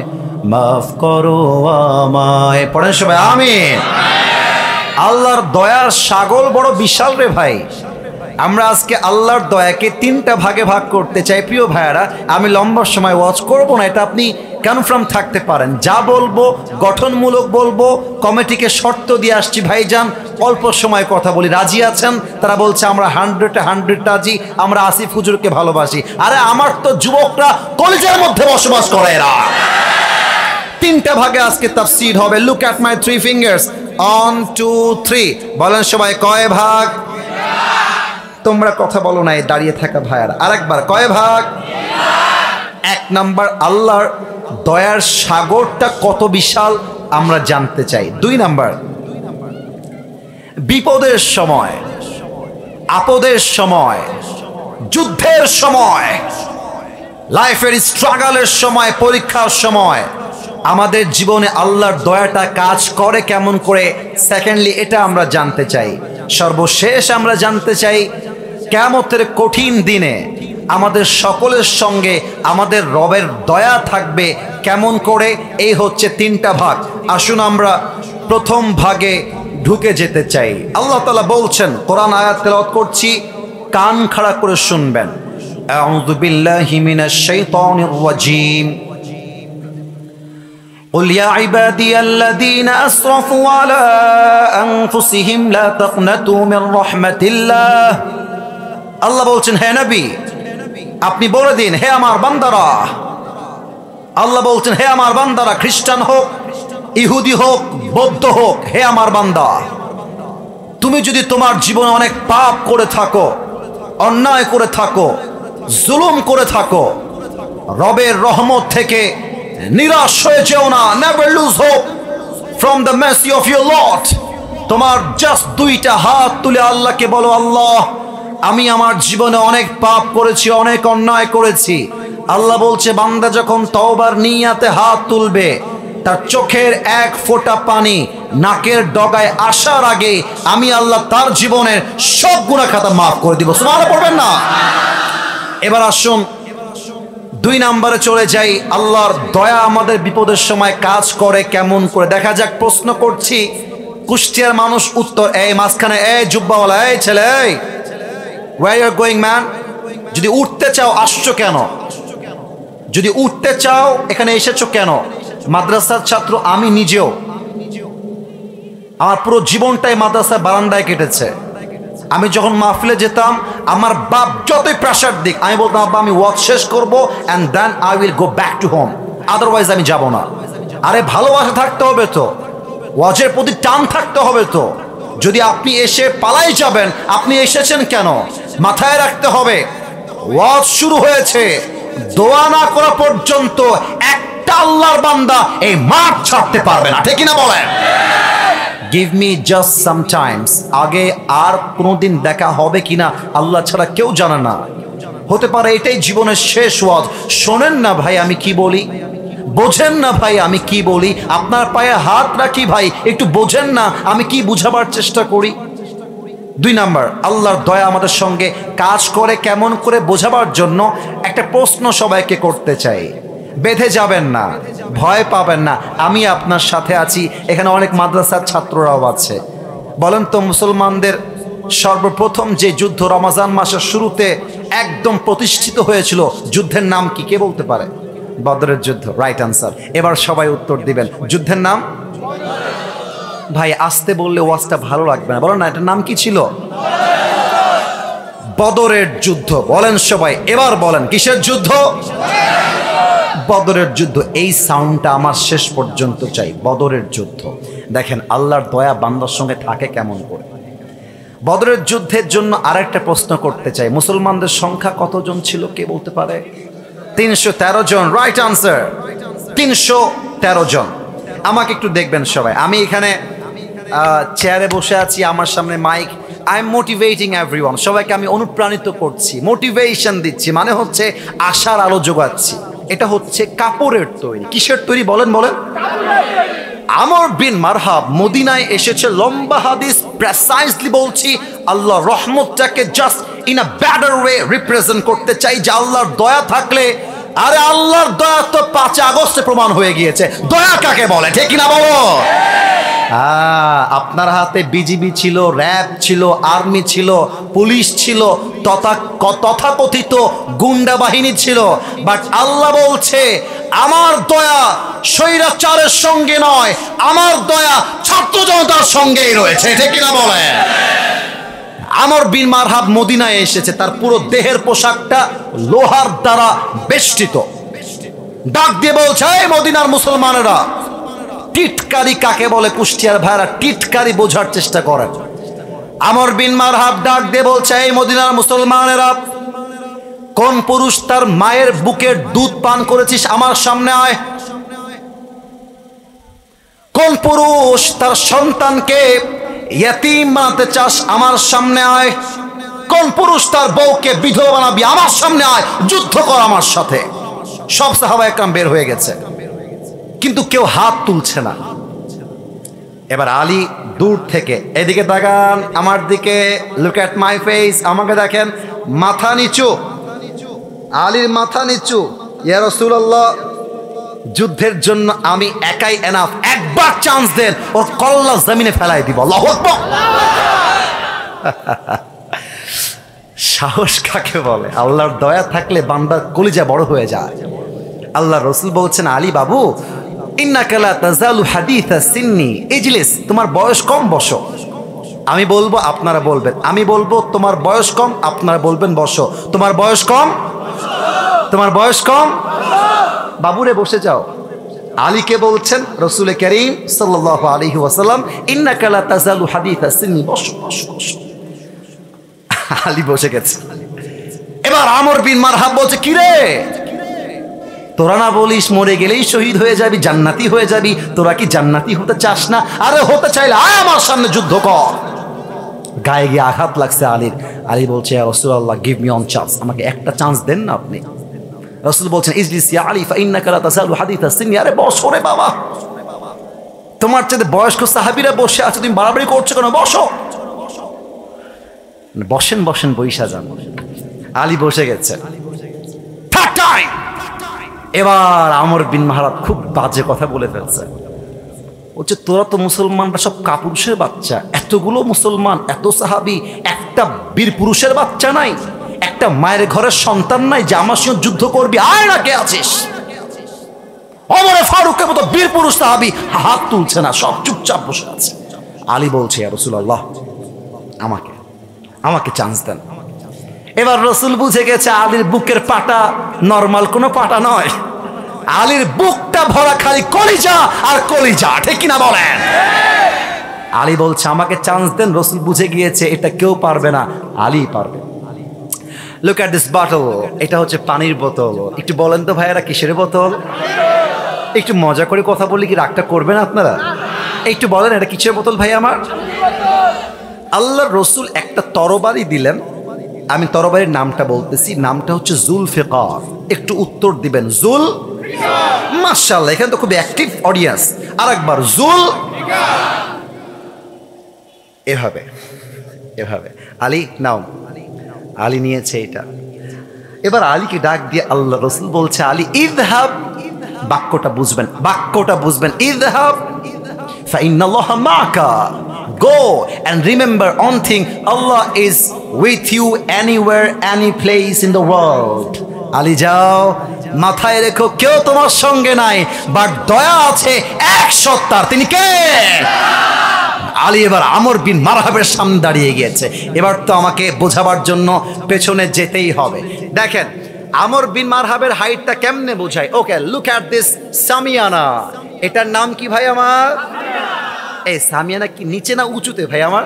Speaker 1: মাফ করো আমায়। পড়েন সবাই আমিন। আল্লাহর দয়ার সাগর বড় বিশাল রে ভাই। আমরা আজকে আল্লাহর দয়াকে তিনটা ভাগে ভাগ করতে চাই। প্রিয় ভাইয়ারা, আমি লম্বা সময় ওয়াচ করব না, এটা আপনি কনফার্ম থাকতে পারেন। যা বলবো গঠনমূলক বলবো। কমিটিকে শর্ত দিয়ে আসছি, ভাইজান অল্প সময় কথা বলি, রাজি আছেন? তারা বলছে আমরা 100 রাজি, আমরা আসিফ হুজুরকে ভালোবাসি। আরে আমার তো যুবকরা কলেজের মধ্যে বসবাস করে। এরা তিনটা ভাগে আজকে তাফসীর হবে। Look at my 3 fingers, 1 2 3। বলেন সবাই কয় ভাগ? তোমরা কথা বলো না, এই দাঁড়িয়ে থাকা ভাইয়ারা। আরেকবার, কয় ভাগ? 1 নাম্বার, আল্লাহর দয়ার সাগরটা কত বিশাল আমরা জানতে চাই। 2 নাম্বার, বিপদের সময়, আপদের সময়, যুদ্ধের সময়, লাইফের স্ট্রাগলের সময়, পরীক্ষার সময় আমাদের জীবনে আল্লাহর দয়াটা কাজ করে কেমন করে। সেকেন্ডলি, এটা আমরা জানতে চাই। সর্বশেষ আমরা জানতে চাই কিয়ামতের কঠিন দিনে আমাদের সকলের সঙ্গে আমাদের রবের দয়া থাকবে কেমন করে। এই হচ্ছে 3টা ভাগ। আসুন আমরা প্রথম ভাগে ঢুকে যেতে চাই। আল্লাহ তাআলা বলছেন, কোরআন আয়াত তেলাওয়াত করছি, কান খাড়া করে শুনবেন। আউযু বিল্লাহি মিনাশ শাইতানির রাজীম। قل يا عبادي الذين أسرفوا على أنفسهم لا تقنطوا من رحمة الله। আল্লাহ বলছেন, হে নবী আপনি বলে দিন, হে আমার বান্দারা। আল্লাহ বলছেন, হে আমার বান্দারা, খ্রিস্টান হোক, ইহুদি হোক, বৌদ্ধ হোক, হে আমার বান্দা, তুমি যদি তোমার জীবনে অনেক পাপ করে থাকো, অন্যায় করে থাকো, জুলুম করে থাকো, রবের রহমত থেকে নিরাশ হয়ে যেও না। Never lose hope from the Messi of your Lord. তোমার জাস্ট 2টা হাত তুলে আল্লাহকে বলো, আল্লাহ আমি আমার জীবনে অনেক পাপ করেছি, অনেক অন্যায় করেছি। আল্লাহ বলছে, বান্দা যখন তওবার নিয়াতে হাত তুলবে, তার চোখের 1 ফোঁটা পানি নাকের ডগায় আসার আগে আমি আল্লাহ তার জীবনের সব গুনাহ খাতা মাফ করে দিব। সুবহানাল্লাহ পড়বেন না? এবার আসুন 2 নম্বরে চলে যাই। আল্লাহর দয়া আমাদের বিপদের সময় কাজ করে কেমন করে দেখা যাক। প্রশ্ন করছি, কুষ্টিয়ার মানুষ উত্তর। এই মাঝখানে, এই জুব্বাওয়ালা, এই ছেলে, এই where you are going man? যদি উঠতে চাও আসছো কেন? যদি উঠতে চাও এখানে এসেছো কেন? মাদ্রাসার ছাত্র আমি নিজেও, আমার পুরো জীবনটাই মাদ্রাসার বারান্দায় কেটেছে। আমি যখন মাহফিলে যেতাম, আমার বাপ যতই প্রেশার দিক, আমি বলতাম আব্বা আমি ওয়াজ শেষ করবো and then I will go back to home, otherwise আমি যাব না। আরে ভালোবাসা থাকতে হবে তো, ওয়াজের প্রতি টান থাকতে হবে তো। যদি আপনি এসে পালাই যাবেন, আপনি এসেছেন কেন? মাথায় রাখতে হবে, ওয়াজ শুরু হয়েছে, দোয়া না করা পর্যন্ত একটা আল্লাহর বান্দা এই মাঠ ছাড়তে পারবে না, ঠিক কিনা বলেন? Give me just sometimes. আগে আর কোনোদিন দেখা হবে কিনা আল্লাহ ছাড়া কেউ জানে না। হতে পারে এটাই জীবনের শেষ ওয়াজ। শোনেন না ভাই আমি কি বলি, বোঝেন না ভাই আমি কি বলি, আপনার পায়ে হাত রাখি ভাই, একটু বোঝেন না আমি কি বুঝাবার চেষ্টা করি। 2 নাম্বার, আল্লাহর দয়া আমাদের সঙ্গে কাজ করে কেমন করে বোঝাবার জন্য একটা প্রশ্ন সবাইকে করতে চাই। বেঁধে যাবেন না, ভয় পাবেন না, আমি আপনার সাথে আছি। এখানে অনেক মাদ্রাসার ছাত্ররাও আছে। বলেন তো, মুসলমানদের সর্বপ্রথম যে যুদ্ধ রমজান মাসের শুরুতে একদম প্রতিষ্ঠিত হয়েছিল, যুদ্ধের নাম কি কে বলতে পারে? বদরের যুদ্ধ, রাইট আনসার। এবার সবাই উত্তর দিবেন, যুদ্ধের নাম? ভাই আসতে বললে ওয়াজটা ভালো লাগবে না, বলেন না এটার নাম কি ছিল? বদরের যুদ্ধ। বলেন সবাই, এবার বলেন কিসের যুদ্ধ? বদরের যুদ্ধ। এই সাউন্ডটা আমার শেষ পর্যন্ত চাই। বদরের যুদ্ধ। দেখেন আল্লাহর দয়া বান্দার সঙ্গে থাকে কেমন করে। বদরের যুদ্ধের জন্য আরেকটা প্রশ্ন করতে চাই, মুসলমানদের সংখ্যা কতজন ছিল কে বলতে পারে? 313 জন, রাইট আনসার। 313 জন। আমাকে একটু দেখবেন সবাই, আমি এখানে চেয়ারে বসে আছি, আমার সামনে mic, I am motivating everyone. সবাইকে আমি অনুপ্রাণিত করছি, মোটিভেশন দিচ্ছি, মানে হচ্ছে আশার আলো যোগাচ্ছি। এটা হচ্ছে কাপড়ের তৈরি। কিসের তৈরি বলেন? বলেন। আমর বিন মারহাব মদিনায় এসেছে, লম্বা হাদিস, প্রেসাইজলি বলছি, আল্লাহ রহমতটাকে just in a better way represent করতে চাই যে আল্লাহর দয়া থাকলে, আরে আল্লাহর দয়া তো 5 আগস্টে প্রমাণ হয়ে গিয়েছে। দয়া কাকে বলে, ঠিক কিনা বলো? আপনার হাতে বিজিবি ছিল, র্যাব ছিল, আর্মি ছিল, পুলিশ ছিল, তথাকথিত গুন্ডা বাহিনী ছিল, বাট আল্লাহ বলছে আমার দয়া স্বৈরাচারের সঙ্গে নয়, আমার দয়া ছাত্র জনতার সঙ্গেই রয়েছে, ঠিক কিনা বলে? আমর বিন মারহাব মদিনায় এসেছে, তার পুরো দেহের পোশাকটা লোহার দ্বারা বেষ্টিত। ডাক দিয়ে বলছে, এই মদিনার মুসলমানেরা, টিটকারি কাকে বলে কুষ্টিয়ার ভাইরা, টিটকারি বোঝার চেষ্টা করেন। আমর বিন মারহাব ডাক দিয়ে বলছে, এই মদিনার মুসলমানেরা, কোন পুরুষ তার মায়ের বুকের দুধ পান করেছিস আমার সামনে আয়। কোন পুরুষ তার সন্তানকে ইয়াতীম বানাতে চাস আমার সামনে আয়। কোন পুরুষ তার বউকে বিধবা বানাবি আমার সামনে আয়, যুদ্ধ কর আমার সাথে। সব সাহাবা একরাম বের হয়ে গেছে, কিন্তু কেউ হাত তুলছে না। এবার আলী দূর থেকে, এদিকে তাকান আমার দিকে, লুক এট মাই ফেস, আমাকে দেখেন, মাথা নিচু, আলীর মাথা নিচু। ইয়া রাসূলুল্লাহ, যুদ্ধের জন্য আমি একাই এনাফ, একবার চান্স দেন, ওর কল্লা জমিনে ফেলাই দিব। আল্লাহু আকবার। সাহস কাকে বলে? আল্লাহর দয়া থাকলে বান্দার কলিজা বড় হয়ে যায়। আল্লাহ রসুল বলছেন, আলী বাবু, ইন্নাকা লা তাজালু হাদিসা সিন্নি ইজলিস, তোমার বয়স কম, বসো। আমি বলবো, আপনারা বলবেন। আমি বলবো তোমার বয়স কম, আপনারা বলবেন বসো। তোমার বয়স কম, তোমার বয়স কম, বাবুরে বসে যাও। আলীকে বলছেন রসুল করিম সাল্লাল্লাহু আলাইহি ওয়াসাল্লাম, ইন্নাকা লা তাজালু হাদিসা সিন্নি, বসো বসো বসো। আলী বসে গেছে। এবার আমর বিন মারহাব বলছে, কিরে তোরা না বলিস মরে গেলেই শহীদ হয়ে যাবি, জান্নাতি হয়ে যাবি, তোরা কি জান্নাতি হতে চাস না? আরে হতে চাইলে আয় আমার সামনে যুদ্ধ কর। গায়ে গিয়ে আঘাত লাগছে আলীর। আলী বলছে, ইয়া রাসূলুল্লাহ, গিভ মি ওয়ান চান্স, আমাকে একটা চান্স দেন না আপনি। রাসূল বলছেন, ইজলিস ইয়া আলী ফা ইন্নাকা লা তাজালু হাদিসা সিন্নি, আরে বসো রে বাবা, তোমার চেয়ে বয়স্ক সাহাবীরা বসে আছে, তুমি বাড়াবাড়ি করছো কেন? বসো। বসেন বসেন, বইসা যান। আলী বসে গেছে। এবার আমর বিন মারহাব খুব বাজে কথা বলে ফেলছে। বলছে, তোরা তো মুসলমানরা সব কাপুরুষের বাচ্চা, এতগুলো মুসলমান, এত সাহাবী, একটা বীর পুরুষের বাচ্চা নাই, একটা মায়ের ঘরের সন্তান নাই যে আমার সঙ্গে যুদ্ধ করবি? আয় না, কে আছিস? ওমর ফারুকের মতো বীর পুরুষ সাহাবী হাত তুলছে না, সব চুপচাপ বসে আছে। আলী বলছে, ইয়া রাসূলুল্লাহ, আমাকে আমাকে চান্স দেন। এবার রসুল বুঝে গেছে আলীর বুকের পাটা নরমাল কোনো পাটা নয়, আলীর বুকটা ভরা খালি কলিজা আর কলিজা, ঠিক কিনা বলেন? আলী বলছে, আমাকে চান্স দেন। রসুল বুঝে গিয়েছে এটা কেউ পারবে না, আলী পারবে। লুক এট দিস বটল, এটা হচ্ছে পানির বোতল। একটু বলেন তো ভাইয়েরা, কিসের বোতল? একটু মজা করে কথা বলি, কি রাগটা করবেন আপনারা? একটু বলেন, এটা কিসের বোতল ভাই আমার? আল্লাহর রসুল একটা তরবারি দিলেন, আমি তরবারির নামটা বলতেছি, নামটা হচ্ছে জুলফিকার। একটু উত্তর দিবেন, জুল। মাশাআল্লাহ, এখানে তো খুব অ্যাক্টিভ অডিয়েন্স। আর একবার, জুল। এভাবে এভাবে। আলী নাও। আলী নিয়েছে এটা। এবার আলীকে ডাক দিয়ে আল্লাহ রসুল বলছে, আলী ইযহাব, বাক্যটা বুঝবেন, বাক্যটা বুঝবেন, ইযহাব ফাইন্নাল্লাহা মাআকা, go and remember one thing, Allah is with you anywhere, any place in the world. Ali যাও, মাথায় রেখো কেউ তোমার সঙ্গে নাই, বাট দয়া আছে এক সত্তার, তিনি কে? আলী এবার আমর বিন মারহাবের সামনে দাঁড়িয়ে গিয়েছে। এবার তো আমাকে বোঝাবার জন্য পেছনে যেতেই হবে। দেখেন আমর বিন মারহাবের হাইটটা কেমনে বোঝায়। ওকে, লুক এট দিস সামিয়ানা। এটার নাম কি ভাই আমার? এই সামিয়ানা কি নিচে না উঁচুতে ভাই আমার?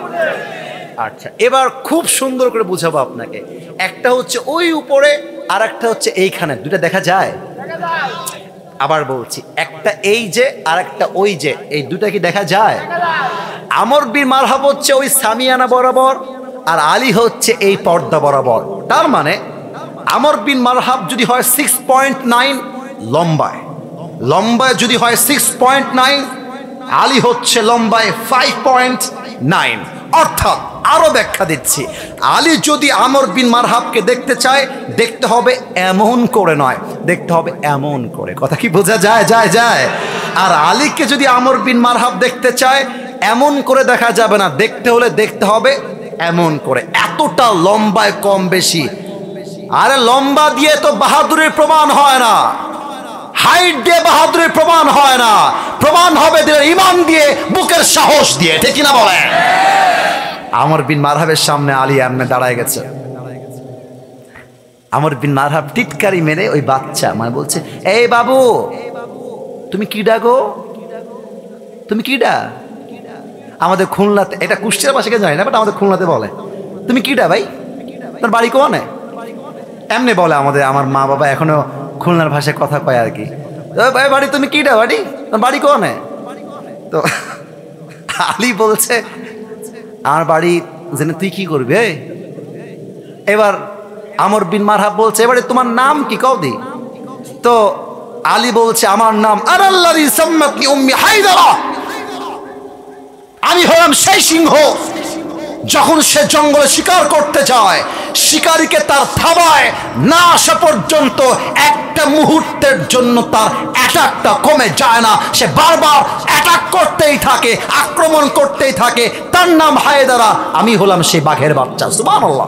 Speaker 1: আচ্ছা, এবার খুব সুন্দর করে বুঝাবো আপনাকে। একটা হচ্ছে ওই উপরে, আর একটা হচ্ছে এইখানে, দুটা দেখা যায়? আবার বলছি, একটা এই যে আর একটা ওই যে, এই দুটা কি দেখা যায়? আমর বিন মারহাব হচ্ছে ওই সামিয়ানা বরাবর, আর আলী হচ্ছে এই পর্দা বরাবর। তার মানে আমর বিন মারহাব যদি হয় 6.9 লম্বায়, লম্বায় যদি হয় 6.9, আলী হচ্ছে লম্বায় 5.9, অর্থাৎ আরো ব্যাখ্যা দিচ্ছি। আলী যদি আমর বিন মারহাবকে দেখতে চায়, দেখতে হবে এমন করে নয়, দেখতে হবে এমন করে। কথা কি বোঝা যায়? যায়। আর আলীকে যদি আমর বিন মারহাব দেখতে চায়, এমন করে দেখা যাবে না, দেখতে হলে দেখতে হবে এমন করে। এতটা লম্বায় কম বেশি। আরে লম্বা দিয়ে তো বাহাদুরের প্রমাণ হয় না, হাইট দিয়ে বাহাদুরের প্রমাণ হয় না, প্রমাণ হবে দিলের ইমান দিয়ে, বুকের সাহস দিয়ে। ঠিক কিনা বলেন? আমর বিন মারহাবের সামনে আলী এমনে দাঁড়ায় গেছে। আমর বিন মারহাব টিটকারি মেরে ওই বাচ্চা মানে বলছে, এই বাবু তুমি কিডা গো, তুমি কিডা? আমাদের খুলনাতে, এটা কুষ্টিয়ার পাশে জানি না, বাট আমাদের খুলনাতে বলে তুমি কিডা ভাই, তোর বাড়ি কোনে? এমনি বলে আমাদের, আমার মা বাবা এখনো খুলনার ভাষায় কথা কয় আর কি। ভাই বাড়ি তুমি কিডা, বাড়ি তোর বাড়ি কোনে? তো আলী বলছে আমার বাড়ি জেনে তুই কি করবি? এবার আমর বিন মারহাব বলছে এবারে তোমার নাম কি কও দি। তো আলী বলছে আমার নাম আনাল্লাযী সাম্মাতনি উম্মি হায়দারা, আমি হলাম সেই সিংহ যখন সে জঙ্গলে শিকার করতে যায়, শিকারীকে তার থাবায় না আসা পর্যন্ত একটা মুহূর্তের জন্য তার অ্যাটাকটা কমে যায় না, সে বারবার অ্যাটাক করতেই থাকে, আক্রমণ করতেই থাকে। তার নাম হায়দারা, আমি হলাম সেই বাঘের বাচ্চা। সুবহানাল্লাহ।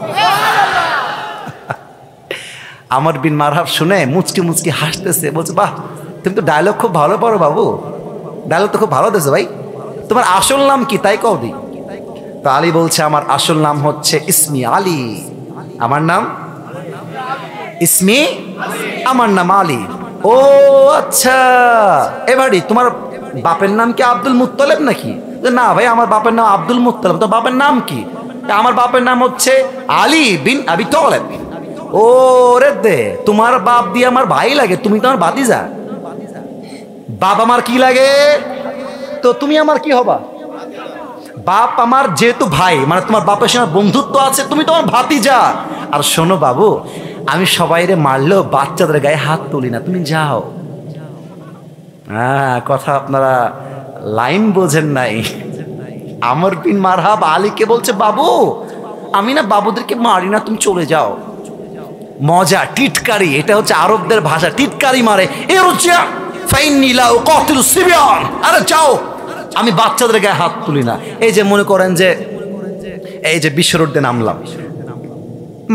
Speaker 1: আমর বিন মারহাব শুনে মুচকি মুচকি হাসতেছে, বলছে বাহ তুমি তো ডায়লগ খুব ভালো পারো বাবু, ডায়লগ তো খুব ভালো দিয়েছো ভাই, তোমার আসল নাম কি তাই কও দি। তো আলী বলছে আমার আসল নাম হচ্ছে ইসমি আলী, আমার নাম ইসমি, আমার নাম আলী। ও আচ্ছা, এবারে তোমার বাপের নাম কি আব্দুল মুত্তালিব নাকি? না ভাই আমার বাপের নাম আব্দুল মুত্তালিব। তো বাপের নাম কি? আমার বাপের নাম হচ্ছে আলী বিন আবি তালেব। ও রে দে, তোমার বাপ দিয়ে আমার ভাই লাগে, তুমি তো আমার ভাতিজা। বাপ আমার কি লাগে, তো তুমি আমার কি হবা? বাপ আমার যেহেতু ভাই, মানে তোমার বাপের সঙ্গে বন্ধুত্ব আছে, তুমি তোমার ভাতিজা। আর শোনো বাবু, আমি সবাইরে মারলেও বাচ্চাদের গায়ে হাত তুলি না, তুমি যাও। হ্যাঁ, কথা আপনারা লাইন বোঝেন নাই। আমর বিন মারহাব আলীকে বলছে বাবু আমি না বাবুদেরকে মারি না, তুমি চলে যাও। মজা, টিটকারি, এটা হচ্ছে আরবদের ভাষা, টিটকারি মারে। আরে যাও, আমি বাচ্চাদের গায়ে হাত তুলি না। এই যে মনে করেন যে এই যে বিশ্ব রোডে নামলাম,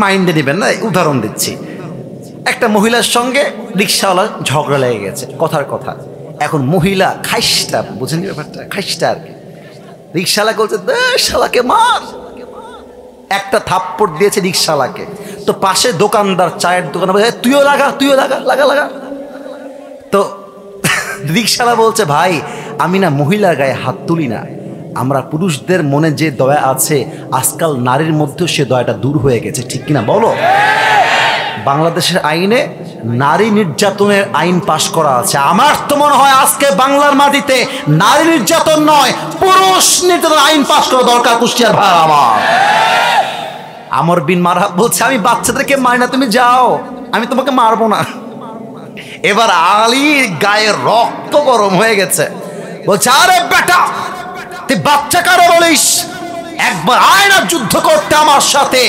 Speaker 1: মাইন্ডে নেবেন না, উদাহরণ দিচ্ছি। একটা মহিলার সঙ্গে রিক্সাওয়ালা ঝগড়া লেগে গেছে, কথার কথা। এখন মহিলা খাইস্টা, বুঝেন ব্যাপারটা, খাইস্টা আর কি। রিক্সাওয়ালা বলছে শালাকে মার, একটা থাপ্পড় দিয়েছে রিক্সাওয়ালাকে। তো পাশে দোকানদার, চায়ের দোকান, তুইও লাগা, তুইও লাগা, লাগা লাগা। তো রিক্সাওয়ালা বলছে ভাই আমি না মহিলার গায়ে হাত তুলি না, আমরা পুরুষদের মনে যে দয়া আছে আজকাল নারীর মধ্যেও সে দয়াটা দূর হয়ে গেছে। ঠিক কিনা বলো? বাংলাদেশের আইনে নারী নির্যাতনের আইন পাশ করা আছে। আমার তো মনে হয় আজকে বাংলার মাটিতে নারী নির্যাতন নয়, পুরুষ নির্যাতন আইন পাশ করা দরকার। কুষ্টিয়ার ভাই আমার আমর বিন মারহাব বলছে আমি বাচ্চাদেরকে মারি না, তুমি যাও, আমি তোমাকে মারবো না। এবার আলীর গায়ে রক্ত গরম হয়ে গেছে, বলছে আরে বেটা তুই বাচ্চা কারে বলিস, একবার আয় না যুদ্ধ করতে আমার সাথে,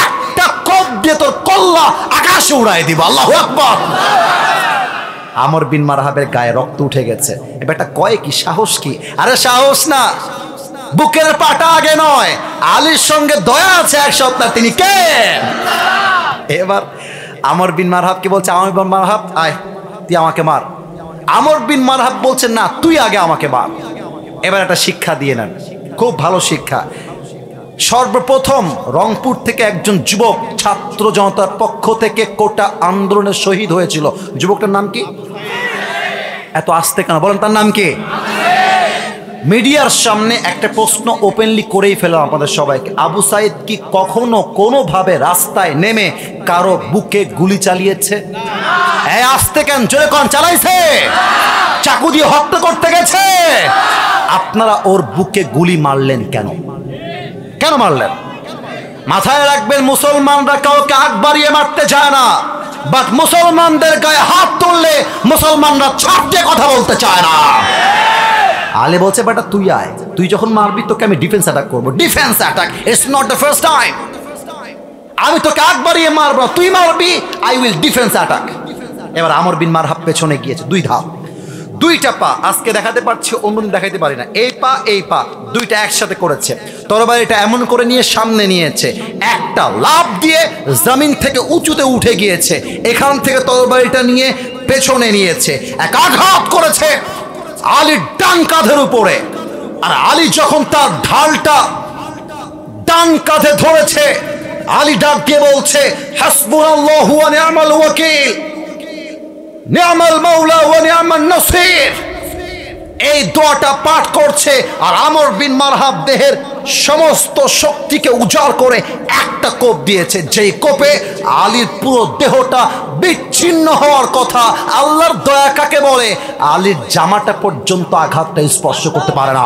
Speaker 1: একটা কোপ দিয়ে তোর কল্লা আকাশে উড়াই দিব। আল্লাহু আকবার। আমর বিন মারহাবের গায়ে রক্ত উঠে গেছে। এবার একটা কয় কি, সাহস কি? আরে সাহস না, বুকের পাটা আগে নয়, আলীর সঙ্গে দয়া আছে এক সপ্তাহ, তিনি কে? এবার আমর বিন মারহাবকে বলছে আমর বিন মারহাব আয় তুই আমাকে মার। আমর বিন মারহাব বলছে না তুই আগে আমাকে মার। এবার একটা শিক্ষা দিয়ে নেন, খুব ভালো শিক্ষা। সর্বপ্রথম রংপুর থেকে একজন যুবক ছাত্র জনতার পক্ষ থেকে কোটা আন্দোলনে শহীদ হয়েছিল। যুবকটার নাম কি? এত আস্তে কেন বলেন, তার নাম কি? মিডিয়ার সামনে একটা প্রশ্ন ওপেনলি করেই ফেলাম আপনাদের সবাইকে, আবু সাইদ কি কখনো কোনোভাবে রাস্তায় নেমে কারো বুকে গুলি চালিয়েছে? এই আস্তে কেন, জোরে কোন চালাইছে? চাকু দিয়ে হত্যা করতে গেছে? আপনারা ওর বুকে গুলি মারলেন কেন? কেন মারলেন? মাথায় রাখবেন, মুসলমানরা কাউকে আগ বাড়িয়ে মারতে চায় না, বাট মুসলমানদের গায়ে হাত তুললে মুসলমানরা ছাড় দিয়ে কথা বলতে চায় না। আলী বলছে বেটা তুই আয়, তুই যখন মারবি তোকে আমি ডিফেন্স অ্যাটাক করবো। Defence attack, it's not the first time. আমি তোকে আগ বাড়িয়ে মারবো, তুই মারবি, আই উইল ডিফেন্স অ্যাটাক। এবার আমর বিন মারহাব পেছনে গিয়েছে, 2 ধাপ, 2টা পা। আজকে দেখাতে পারছি, অন্যদিন দেখাতে পারি না। এই পা 2টা একসাথে করেছে, তরবারিটা এমন করে নিয়ে সামনে নিয়েছে, একটা লাফ দিয়ে জমিন থেকে উঁচুতে উঠে গিয়েছে, এখান থেকে তরবারিটা নিয়ে পেছনে নিয়েছে, এক আঘাত করেছে আলীর ডান কাঁধের উপরে। আর আলী যখন তার ঢালটা ডান কাঁধে ধরেছে, আলী ডাক দিয়ে বলছে হাসবুনাল্লাহু ওয়া নি'মাল ওয়াকিল, নি'মাল মাওলা ওয়া নি'মান নাসির। এই দোয়াটা পাঠ করছে, আর আমর বিন মারহাব দেহের সমস্ত শক্তিকে উজাড় করে একটা কোপ দিয়েছে, যেই কোপে আলীর পুরো দেহটা বিচ্ছিন্ন হওয়ার কথা। আল্লাহর দয়া কাকে বলে? আলীর জামাটা পর্যন্ত আঘাতটা স্পর্শ করতে পারে না।